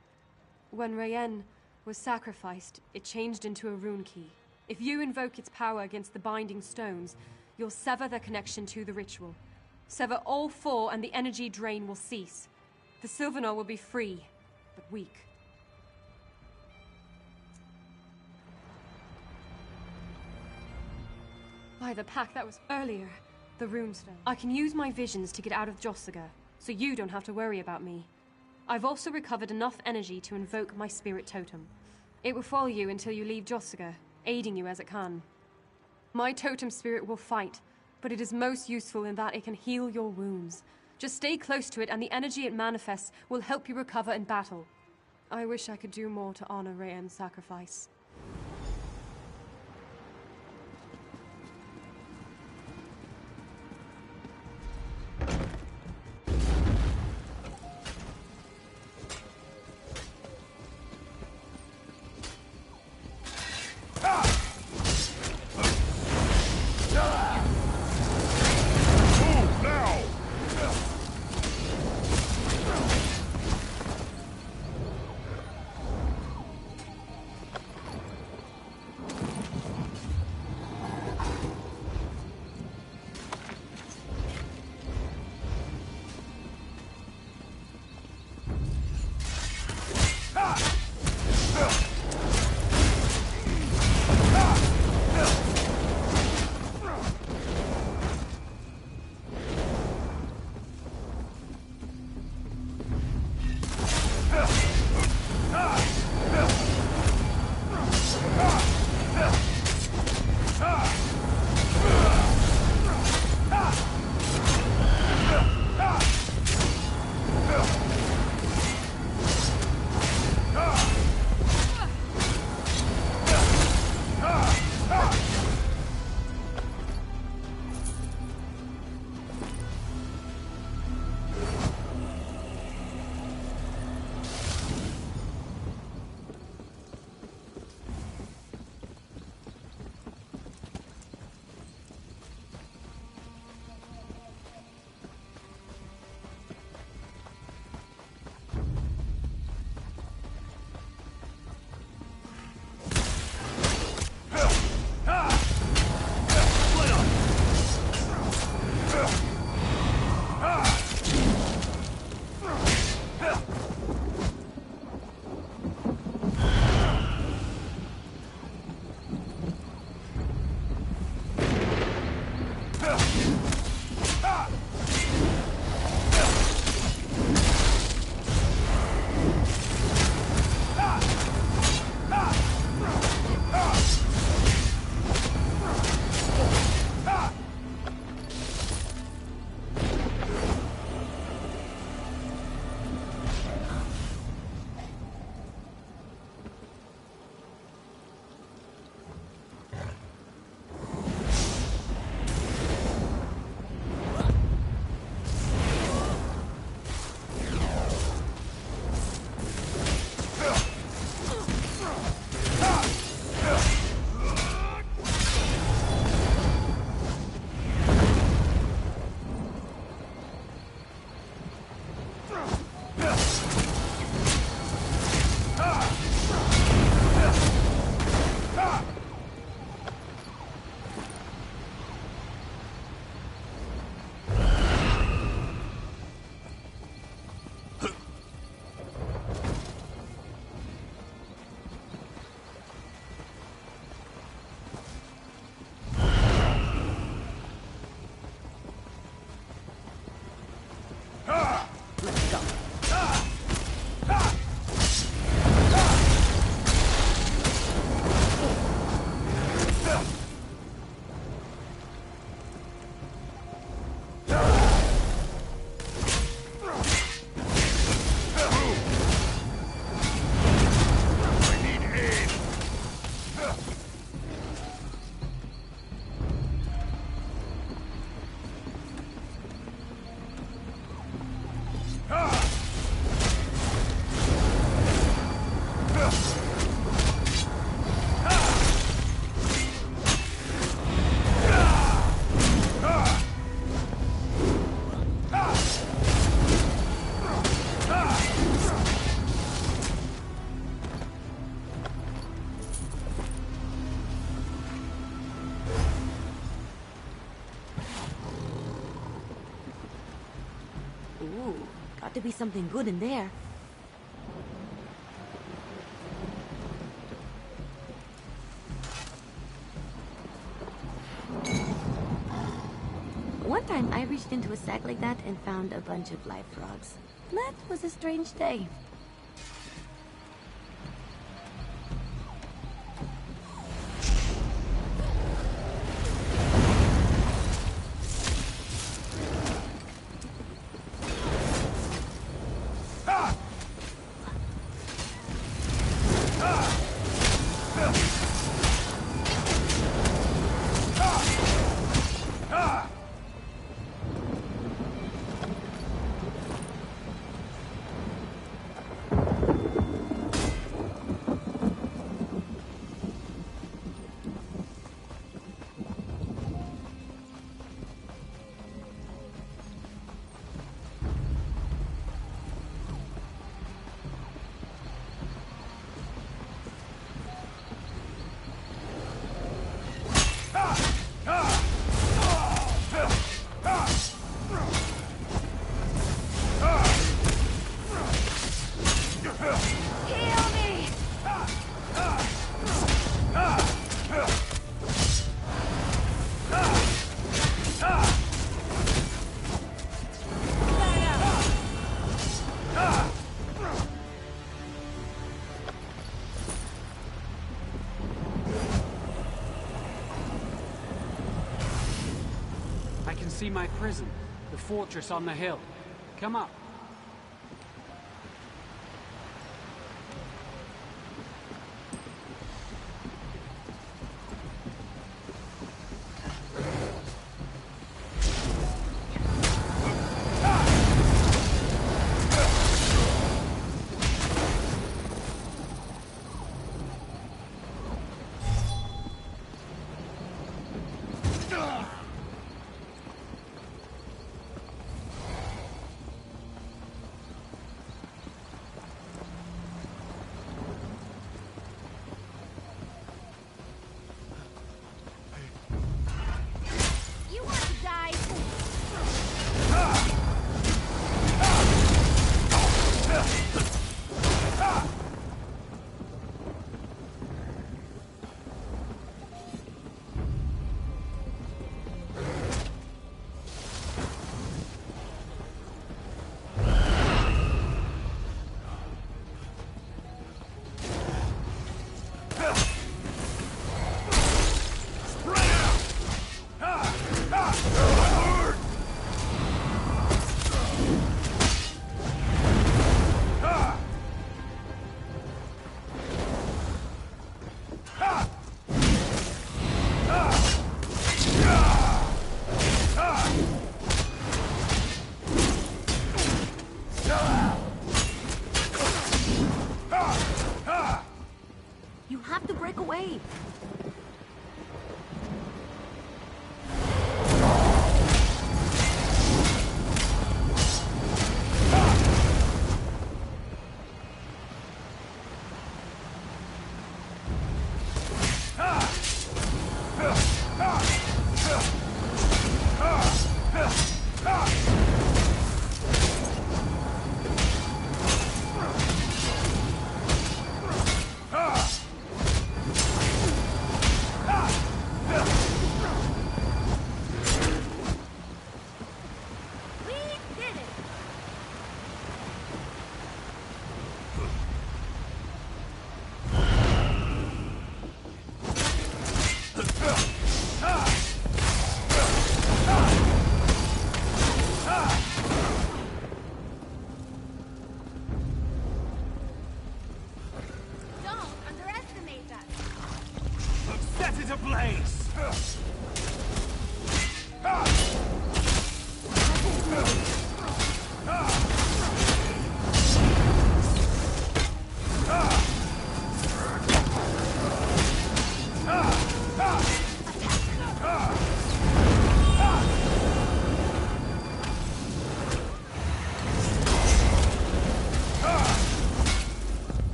When Rayan was sacrificed, it changed into a rune key. If you invoke its power against the binding stones, you'll sever their connection to the ritual. Sever all 4 and the energy drain will cease. The Sylvanar will be free, but weak. By the pack, that was earlier. The runestone. I can use my visions to get out of Jossiga, so you don't have to worry about me. I've also recovered enough energy to invoke my spirit totem. It will follow you until you leave Jossiga, aiding you as it can. My totem spirit will fight, but it is most useful in that it can heal your wounds. Just stay close to it, and the energy it manifests will help you recover in battle. I wish I could do more to honor Rayan's sacrifice. Ooh, got to be something good in there. One time I reached into a sack like that and found a bunch of live frogs. That was a strange day. See my prison, the fortress on the hill. Come up.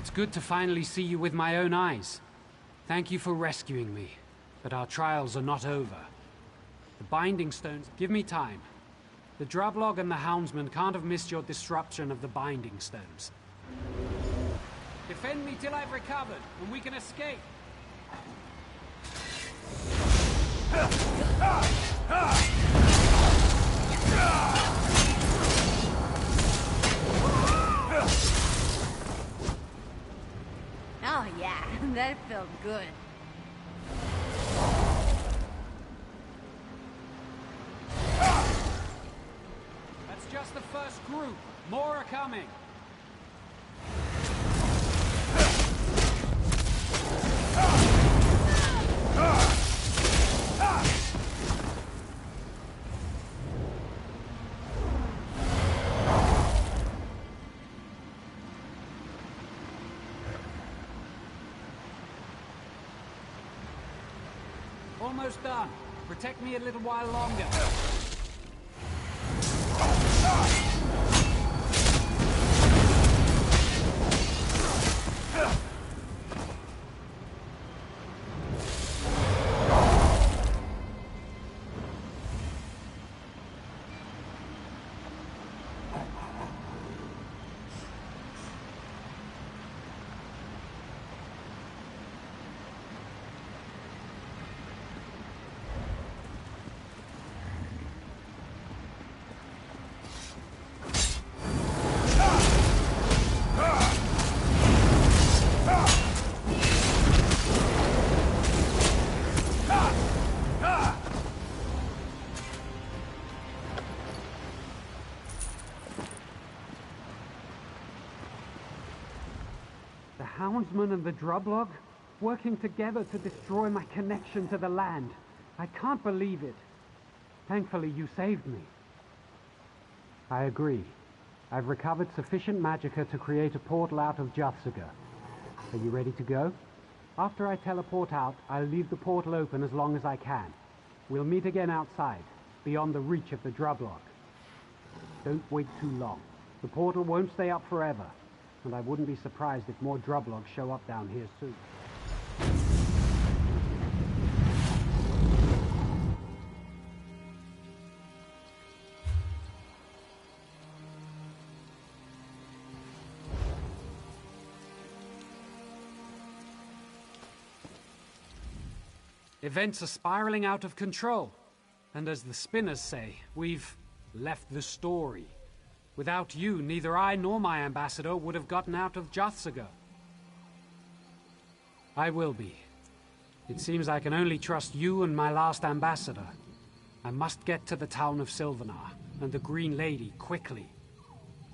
It's good to finally see you with my own eyes. Thank you for rescuing me, but our trials are not over. The Binding Stones... Give me time. The Drublog and the Houndsman can't have missed your disruption of the Binding Stones. Defend me till I've recovered, and we can escape! Oh yeah, that felt good. That's just the first group. More are coming. Almost done. Protect me a little while longer. The Houndsman and the Drublog, working together to destroy my connection to the land. I can't believe it. Thankfully, you saved me. I agree. I've recovered sufficient magicka to create a portal out of Juthsaga. Are you ready to go? After I teleport out, I'll leave the portal open as long as I can. We'll meet again outside, beyond the reach of the Drublog. Don't wait too long. The portal won't stay up forever. And I wouldn't be surprised if more Drublogs show up down here soon. Events are spiraling out of control. And as the spinners say, we've left the story. Without you, neither I nor my ambassador would have gotten out of Juthsaga. I will be. It seems I can only trust you and my last ambassador. I must get to the town of Sylvanar and the Green Lady quickly.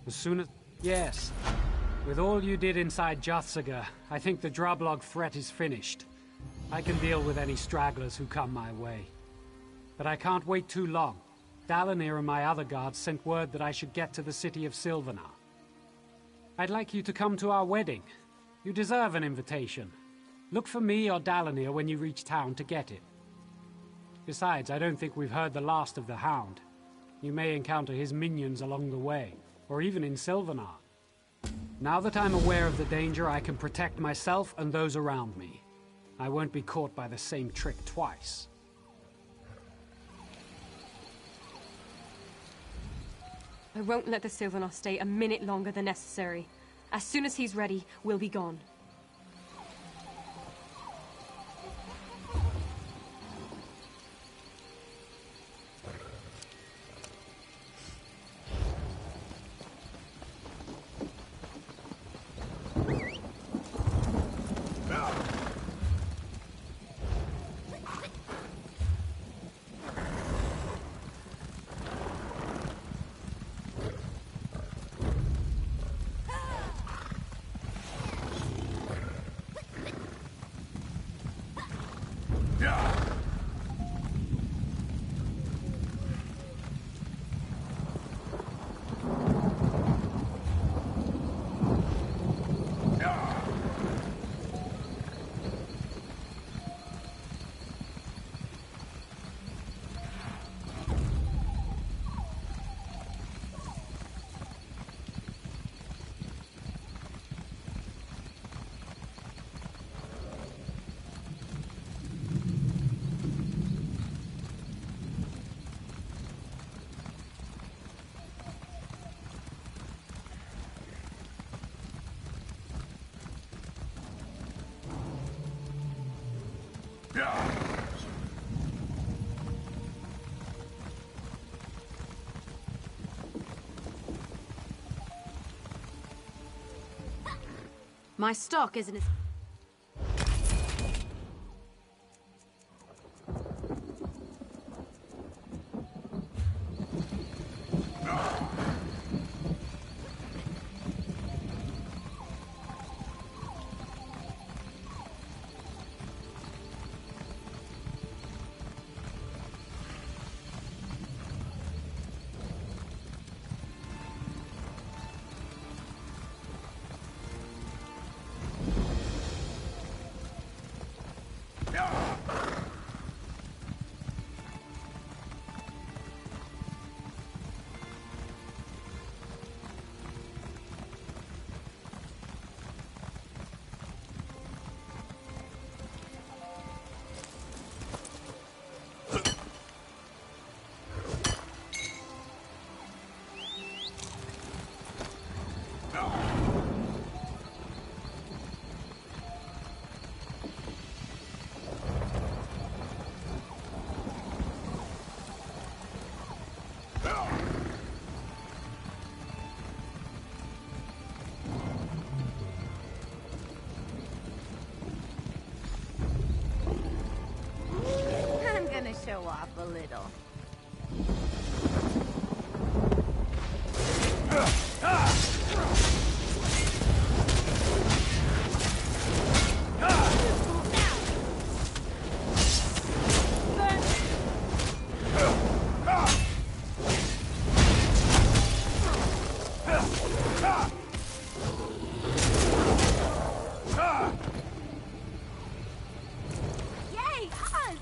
As soon as... Yes. With all you did inside Juthsaga, I think the Drublog threat is finished. I can deal with any stragglers who come my way. But I can't wait too long. Dalinir and my other guards sent word that I should get to the city of Sylvanar. I'd like you to come to our wedding. You deserve an invitation. Look for me or Dalinir when you reach town to get it. Besides, I don't think we've heard the last of the Hound. You may encounter his minions along the way, or even in Sylvanar. Now that I'm aware of the danger, I can protect myself and those around me. I won't be caught by the same trick twice. I won't let the Sylvanar stay a minute longer than necessary. As soon as he's ready, we'll be gone. My stock isn't as... I'm gonna show off a little. Yay, us!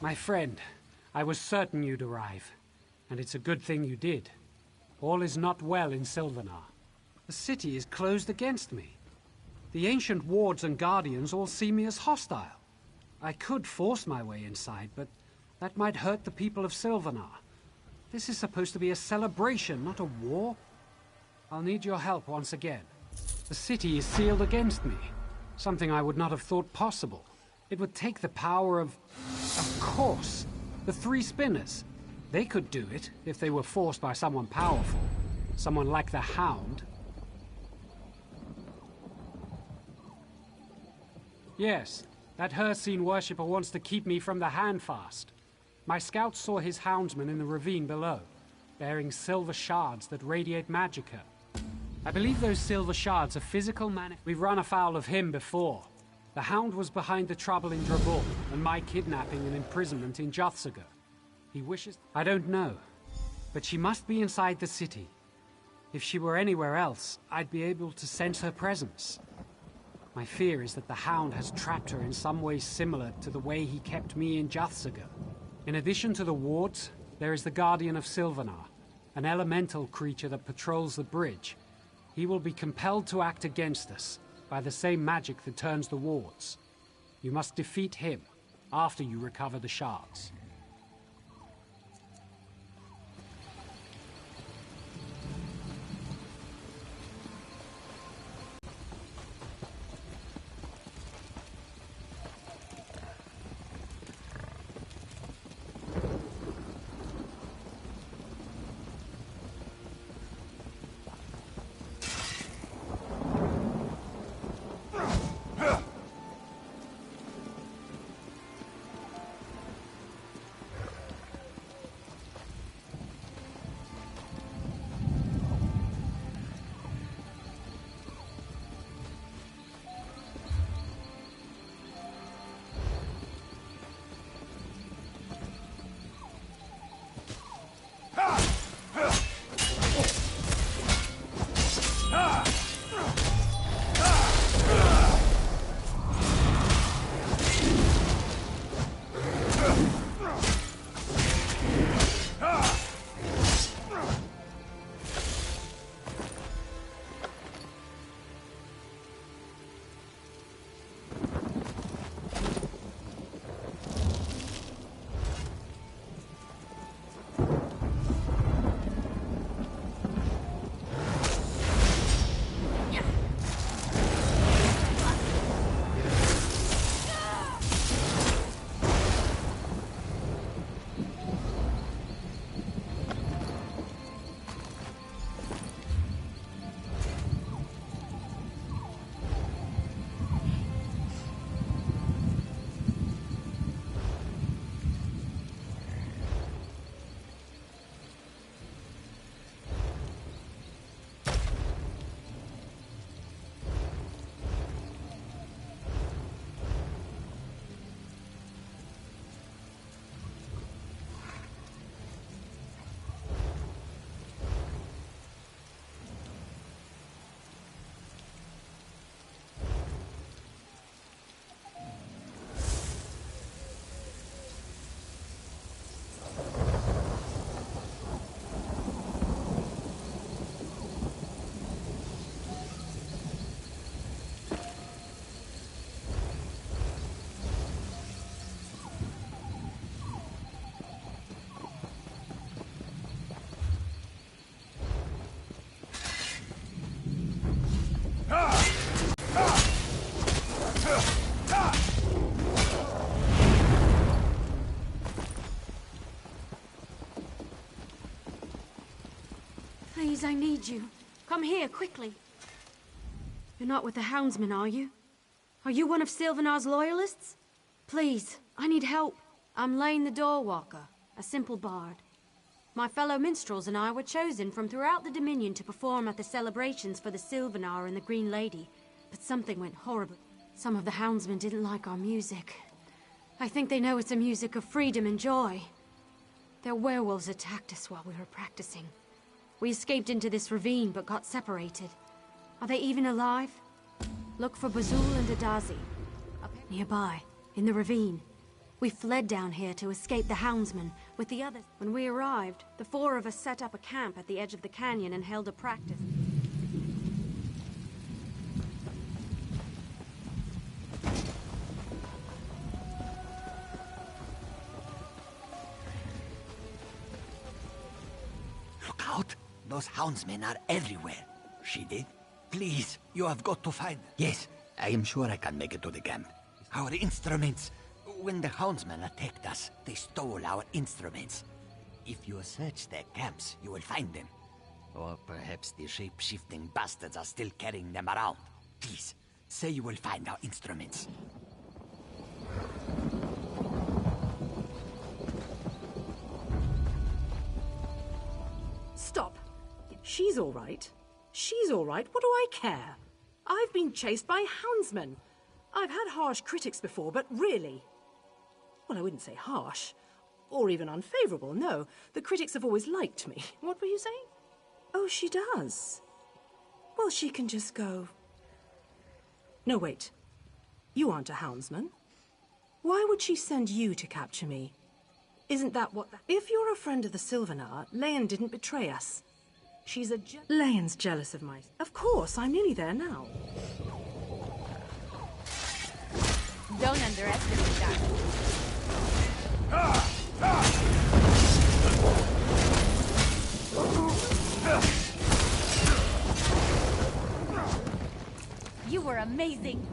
My friend, I was certain you'd arrive, and it's a good thing you did. All is not well in Sylvanar. The city is closed against me. The ancient wards and guardians all see me as hostile. I could force my way inside, but that might hurt the people of Sylvanar. This is supposed to be a celebration, not a war. I'll need your help once again. The city is sealed against me, something I would not have thought possible. It would take the power of course, the Three Spinners. They could do it if they were forced by someone powerful. Someone like the Hound. Yes, that Hircine worshipper wants to keep me from the Handfast. My scouts saw his houndsmen in the ravine below, bearing silver shards that radiate magicka. I believe those silver shards are physical We've run afoul of him before. The Hound was behind the trouble in Drabul, and my kidnapping and imprisonment in Juthsaga. He wishes... I don't know, but she must be inside the city. If she were anywhere else, I'd be able to sense her presence. My fear is that the Hound has trapped her in some way similar to the way he kept me in Juthsaga. In addition to the wards, there is the Guardian of Sylvanar, an elemental creature that patrols the bridge. He will be compelled to act against us by the same magic that turns the wards. You must defeat him after you recover the shards. Please, I need you. Come here, quickly. You're not with the Houndsmen, are you? Are you one of Sylvanar's loyalists? Please, I need help. I'm Lane the Doorwalker, a simple bard. My fellow minstrels and I were chosen from throughout the Dominion to perform at the celebrations for the Sylvanar and the Green Lady, but something went horribly. Some of the Houndsmen didn't like our music. I think they know it's a music of freedom and joy. Their werewolves attacked us while we were practicing. We escaped into this ravine, but got separated. Are they even alive? Look for Bazul and Adazi. Up nearby, in the ravine. We fled down here to escape the Houndsmen with the others. When we arrived, the 4 of us set up a camp at the edge of the canyon and held a practice. Look out! Those Houndsmen are everywhere. She did? Please, you have got to find them. Yes, I am sure I can make it to the camp. Our instruments. When the Houndsmen attacked us, they stole our instruments. If you search their camps, you will find them. Or perhaps the shape-shifting bastards are still carrying them around. Please, say you will find our instruments. Stop. She's all right. She's all right. What do I care? I've been chased by Houndsmen. I've had harsh critics before, but really... Well, I wouldn't say harsh. Or even unfavorable, no. The critics have always liked me. What were you saying? Oh, she does. Well, she can just go... No, wait. You aren't a Houndsman. Why would she send you to capture me? Isn't that what... If you're a friend of the Sylvanar, Leon didn't betray us. She's a... Leon's jealous of my... Of course, I'm nearly there now. Don't underestimate that. You were amazing.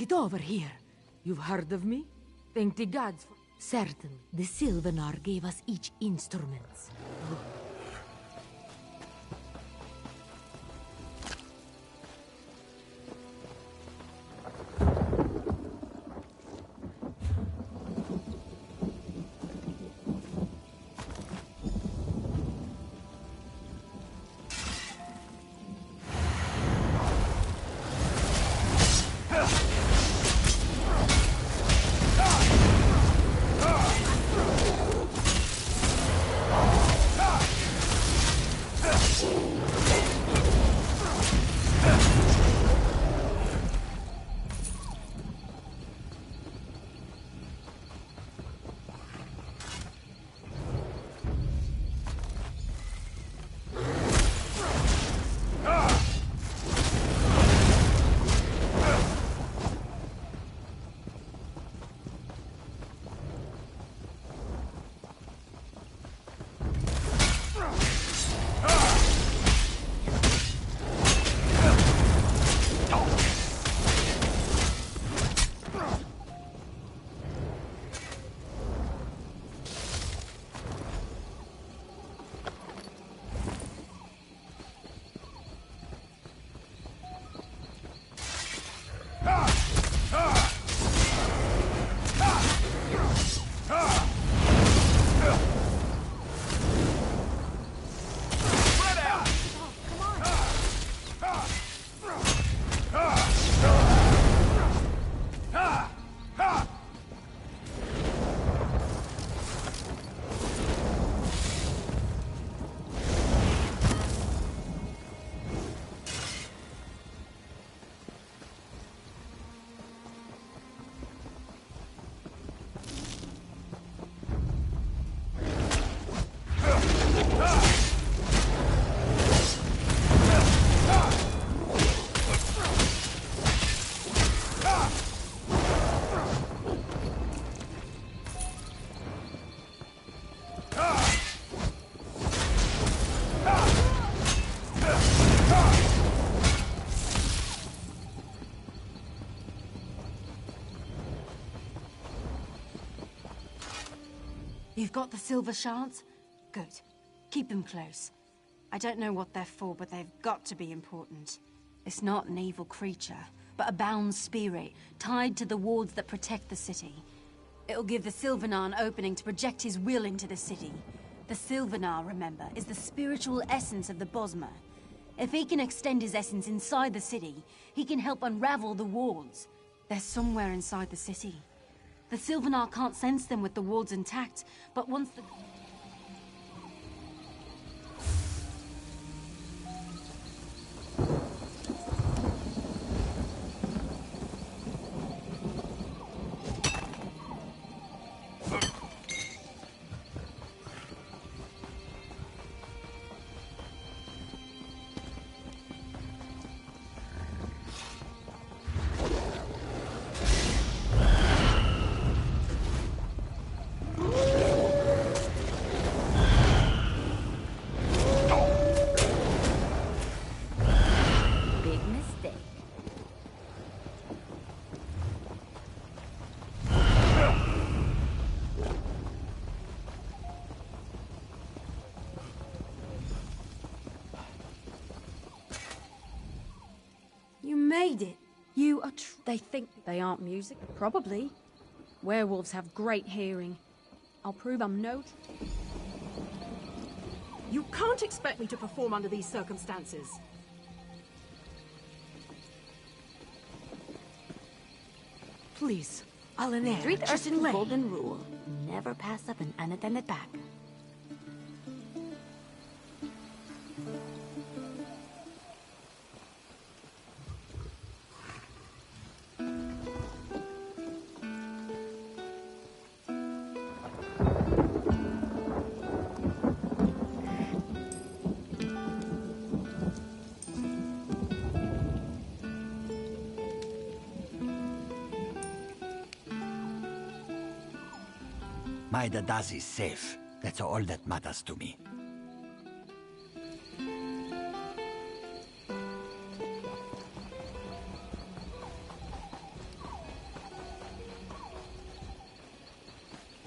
it over here. You've heard of me? Thank the gods for... Certainly. The Sylvanar gave us each instruments. You've got the silver shards? Good. Keep them close. I don't know what they're for, but they've got to be important. It's not an evil creature, but a bound spirit, tied to the wards that protect the city. It'll give the Sylvanar an opening to project his will into the city. The Sylvanar, remember, is the spiritual essence of the Bosmer. If he can extend his essence inside the city, he can help unravel the wards. They're somewhere inside the city. The Sylvanar can't sense them with the wards intact, but once the... Made it. You are They think they aren't music? Probably. Werewolves have great hearing. I'll prove I'm no... You can't expect me to perform under these circumstances. Please, I'll enact. Street Just urchin lay. golden rule. Never pass up an unattended pack. My Dadaz is safe. That's all that matters to me.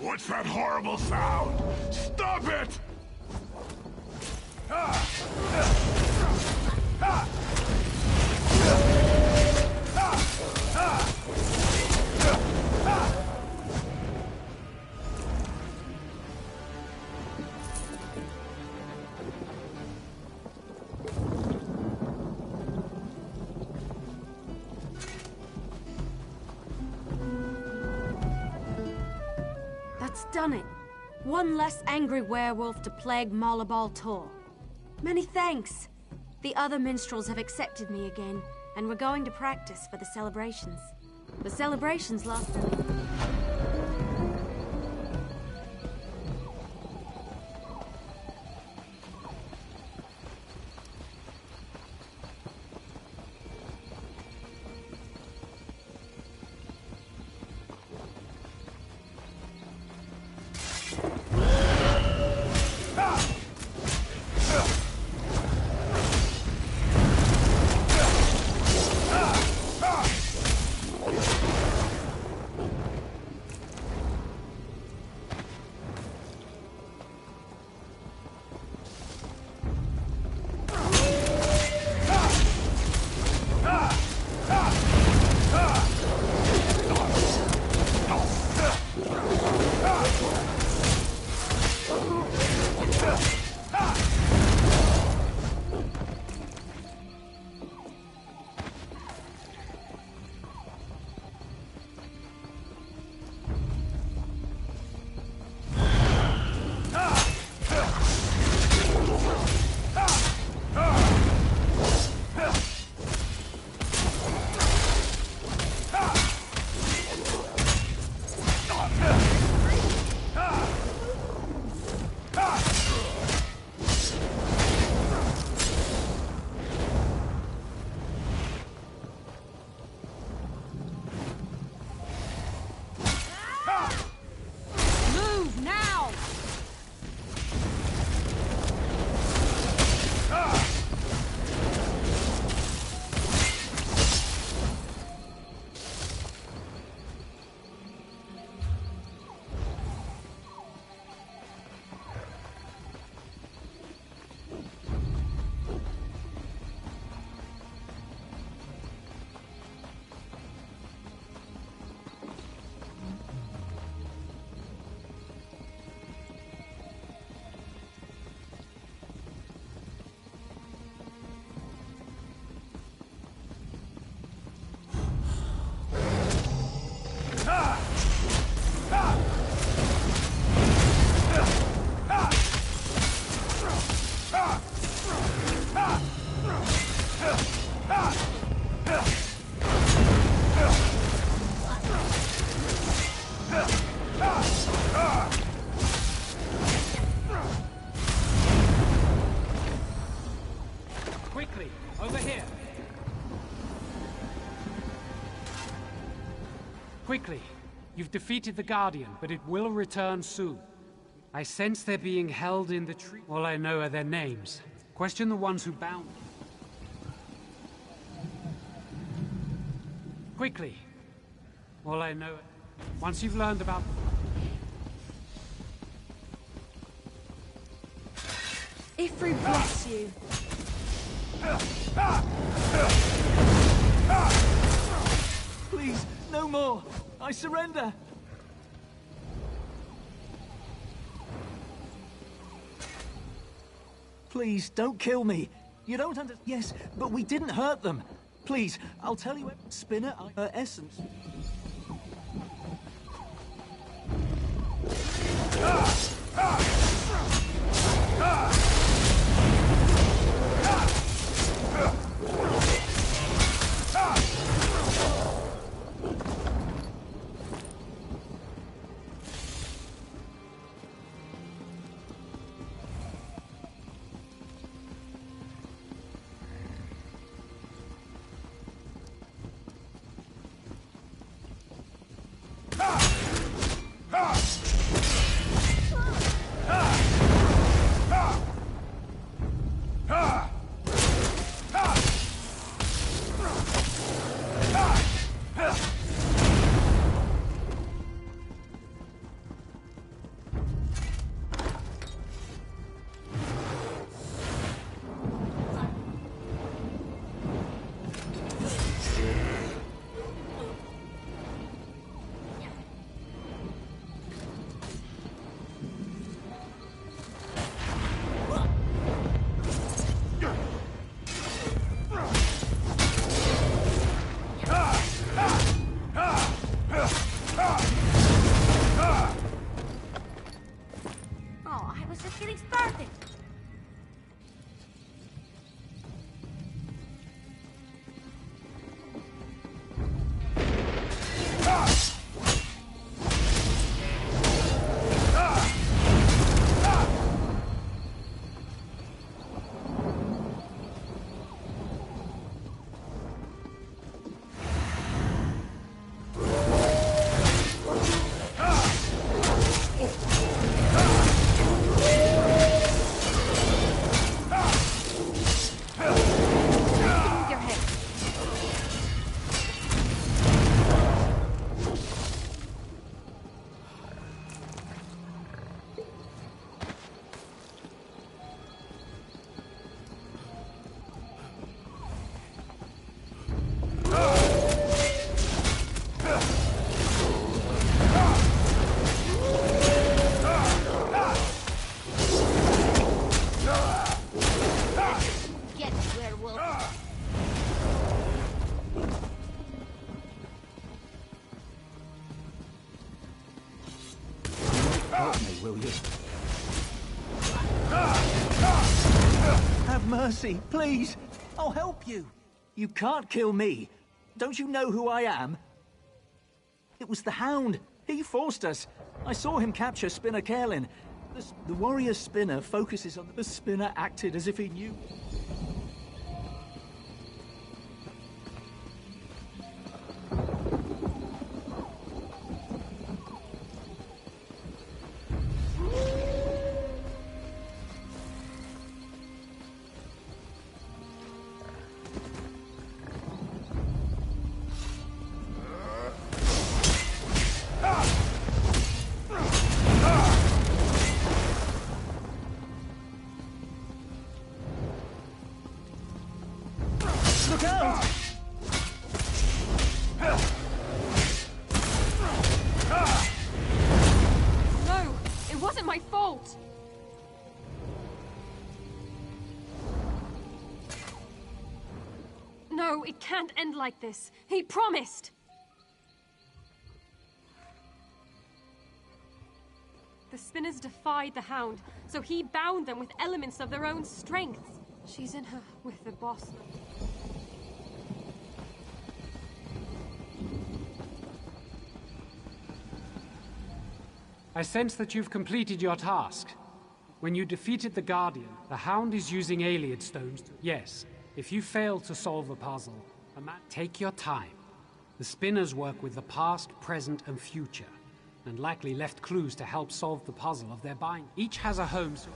What's that horrible sound? Stop it! That's done it. One less angry werewolf to plague Malabal Tor. Many thanks. The other minstrels have accepted me again, and we're going to practice for the celebrations. The celebrations last... Quickly, over here. Quickly. You've defeated the Guardian, but it will return soon. I sense they're being held in the tree. All I know are their names. Question the ones who bound them. Quickly. All I know... Once you've learned about... Ifri bless you. Please, no more. I surrender. Please, don't kill me. You don't understand. Yes, but we didn't hurt them. Please, I'll tell you. Spinner, her essence. will you? Have mercy, please! I'll help you! You can't kill me! Don't you know who I am? It was the Hound! He forced us! I saw him capture Spinner Carlin. The warrior Spinner focuses on the Spinner acted as if he knew. Look out! No, it wasn't my fault. No, it can't end like this. He promised. The Spinners defied the Hound, so he bound them with elements of their own strength. She's in her with the boss. I sense that you've completed your task. When you defeated the Guardian, the Hound is using Ayleid stones to... Yes, if you fail to solve the puzzle, take your time. The Spinners work with the past, present, and future, and likely left clues to help solve the puzzle of their bind. Each has a home, so...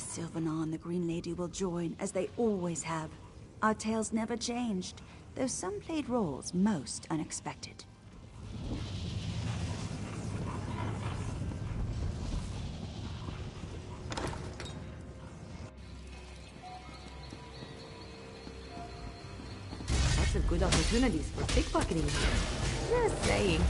Sylvanar and the Green Lady will join, as they always have. Our tales never changed, though some played roles most unexpected. Lots of good opportunities for pickpocketing here. Just saying.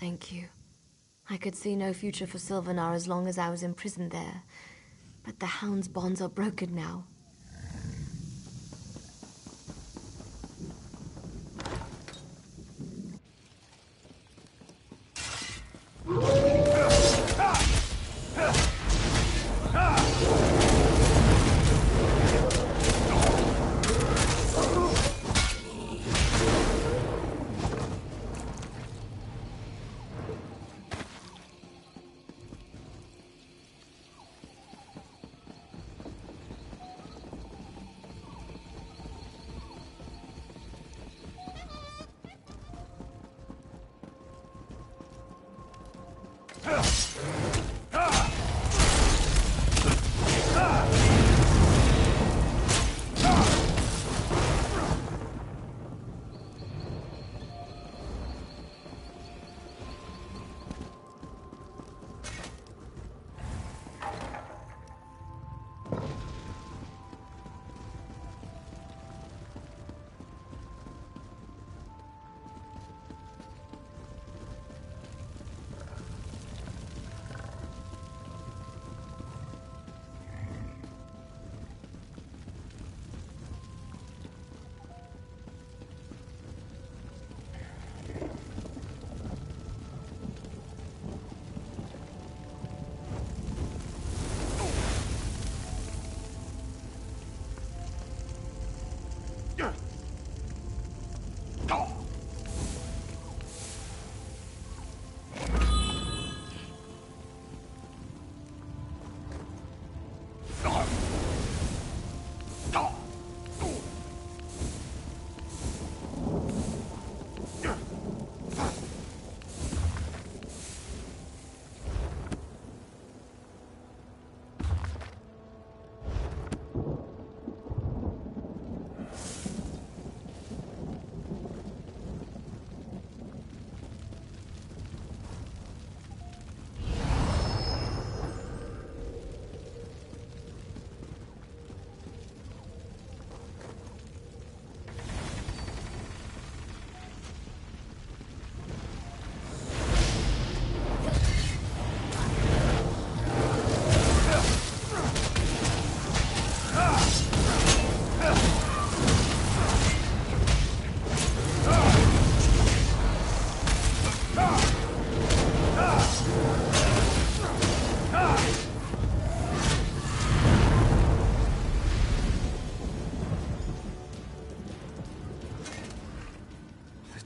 Thank you. I could see no future for Sylvanar as long as I was imprisoned there. But the Hound's bonds are broken now.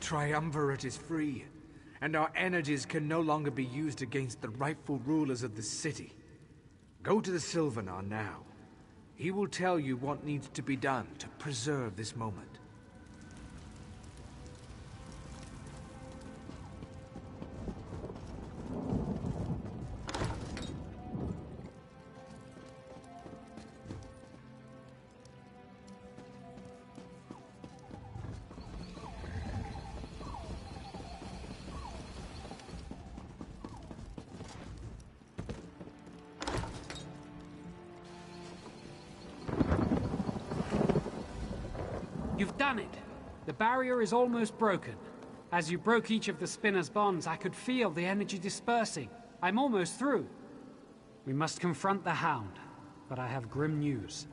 Triumvirate is free, and our energies can no longer be used against the rightful rulers of the city. Go to the Sylvanar now. He will tell you what needs to be done to preserve this moment. You've done it! The barrier is almost broken. As you broke each of the spinner's bonds, I could feel the energy dispersing. I'm almost through. We must confront the Hound, but I have grim news.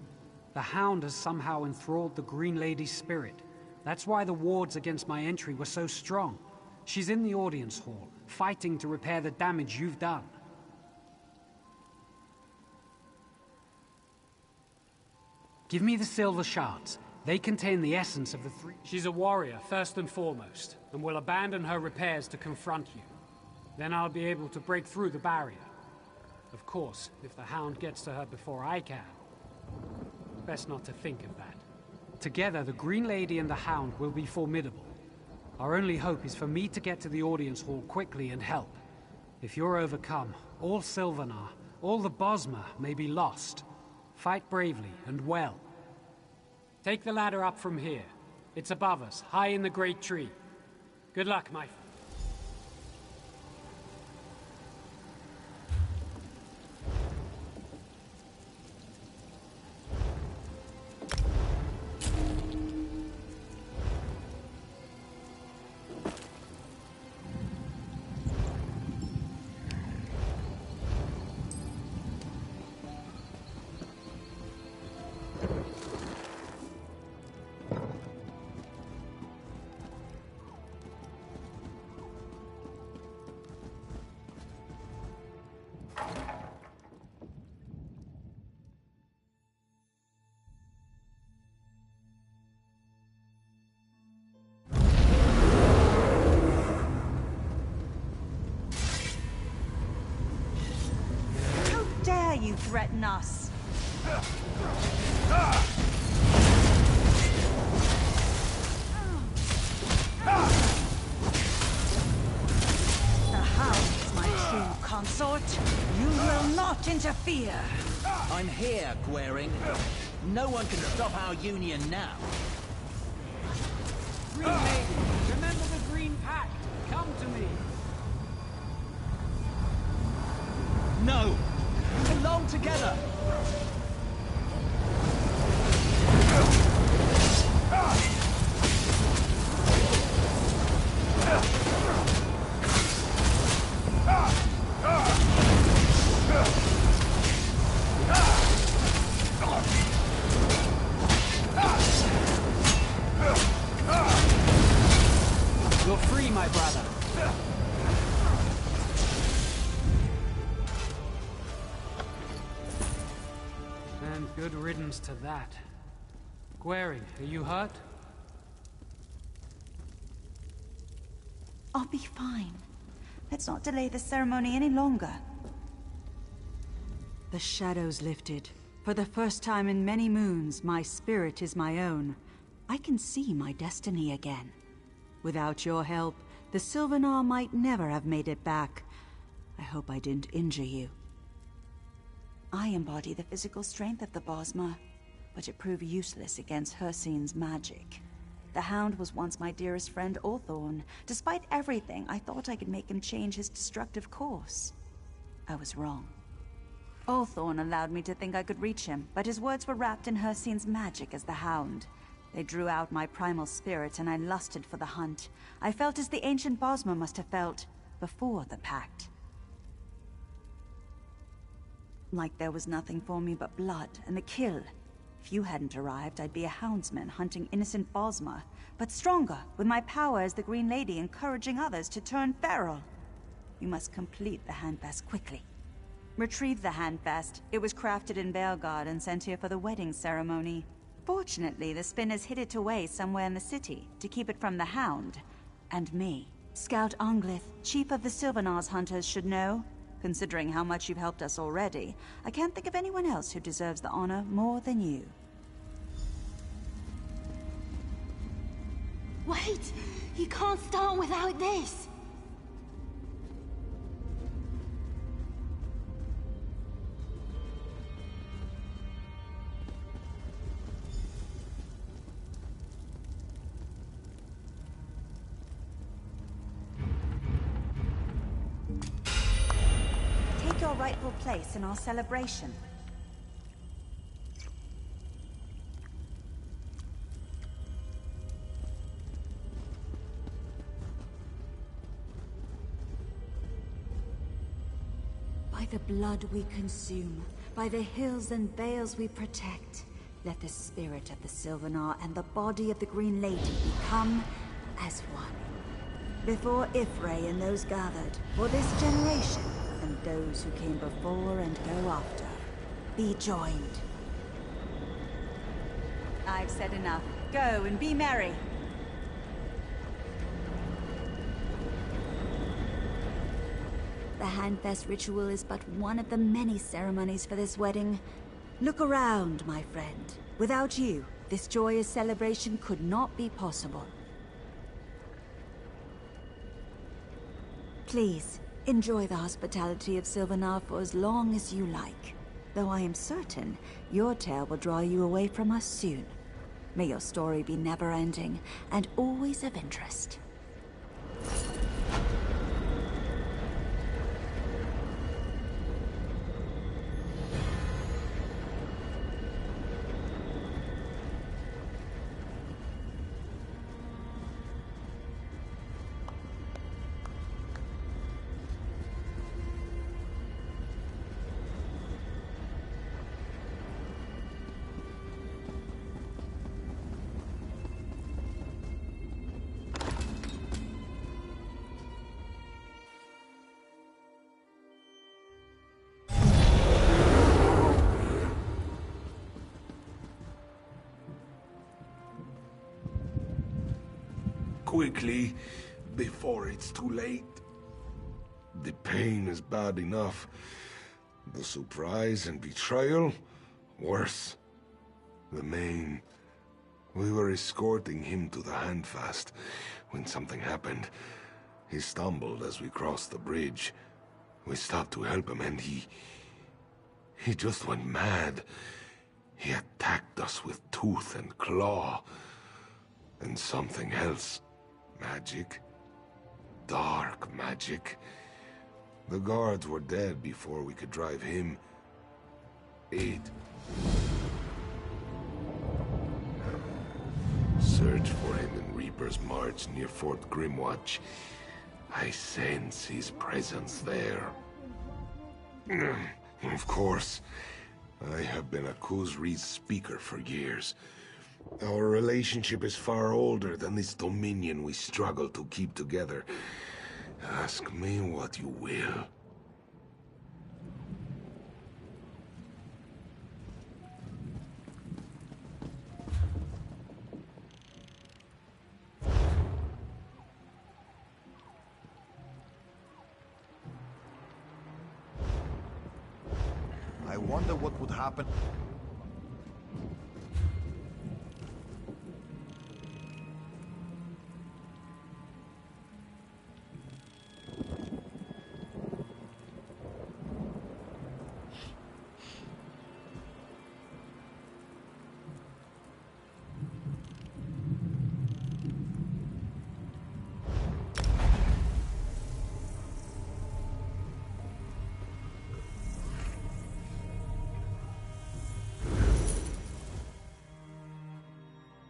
The Hound has somehow enthralled the Green Lady's spirit. That's why the wards against my entry were so strong. She's in the audience hall, fighting to repair the damage you've done. Give me the silver shards. They contain the essence of the three. She's a warrior, first and foremost, and will abandon her repairs to confront you. Then I'll be able to break through the barrier. Of course, if the Hound gets to her before I can. Best not to think of that. Together, the Green Lady and the Hound will be formidable. Our only hope is for me to get to the audience hall quickly and help. If you're overcome, all Sylvanar, all the Bosmer may be lost. Fight bravely and well. Take the ladder up from here. It's above us, high in the great tree. Good luck, my friend. you threaten us. The Hound is my true consort. You will not interfere. I'm here, Gwaring. No one can stop our union now. Green Lady, remember the Green Pact. Come to me. No! We belong together! You're free, my brother. And good riddance to that. Gwaring, are you hurt? I'll be fine. Let's not delay the ceremony any longer. The shadows lifted. For the first time in many moons, my spirit is my own. I can see my destiny again. Without your help, the Sylvanar might never have made it back. I hope I didn't injure you. I embody the physical strength of the Bosmer, but it proved useless against Hircine's magic. The Hound was once my dearest friend Ulthorn. Despite everything, I thought I could make him change his destructive course. I was wrong. Ulthorn allowed me to think I could reach him, but his words were wrapped in Hircine's magic as the Hound. They drew out my primal spirit, and I lusted for the hunt. I felt as the ancient Bosmer must have felt before the pact. Like there was nothing for me but blood and the kill. If you hadn't arrived, I'd be a houndsman hunting innocent Bosmer, but stronger, with my power as the Green Lady encouraging others to turn feral. You must complete the handfast quickly. Retrieve the handfast. It was crafted in Belgard and sent here for the wedding ceremony. Fortunately, the spinners hid it away somewhere in the city to keep it from the Hound and me. Scout Anglith, chief of the Sylvanar's hunters, should know. Considering how much you've helped us already, I can't think of anyone else who deserves the honor more than you. Wait! You can't start without this! Take your rightful place in our celebration. By the blood we consume, by the hills and vales we protect, let the spirit of the Sylvanar and the body of the Green Lady become as one. Before Ifray and those gathered, for this generation, and those who came before and go after, be joined. I've said enough. Go and be merry. The Handfest ritual is but one of the many ceremonies for this wedding. Look around, my friend. Without you, this joyous celebration could not be possible. Please, enjoy the hospitality of Sylvanar for as long as you like. Though I am certain your tale will draw you away from us soon. May your story be never-ending and always of interest. Quickly, before it's too late. The pain is bad enough. The surprise and betrayal? Worse. The main. We were escorting him to the Handfast when something happened. He stumbled as we crossed the bridge. We stopped to help him and he just went mad. He attacked us with tooth and claw. And something else. Magic. Dark magic. The guards were dead before we could drive him. Search for him in Reaper's March near Fort Grimwatch. I sense his presence there. Of course. I have been a Kuzri's speaker for years. Our relationship is far older than this dominion we struggle to keep together. Ask me what you will. I wonder what would happen.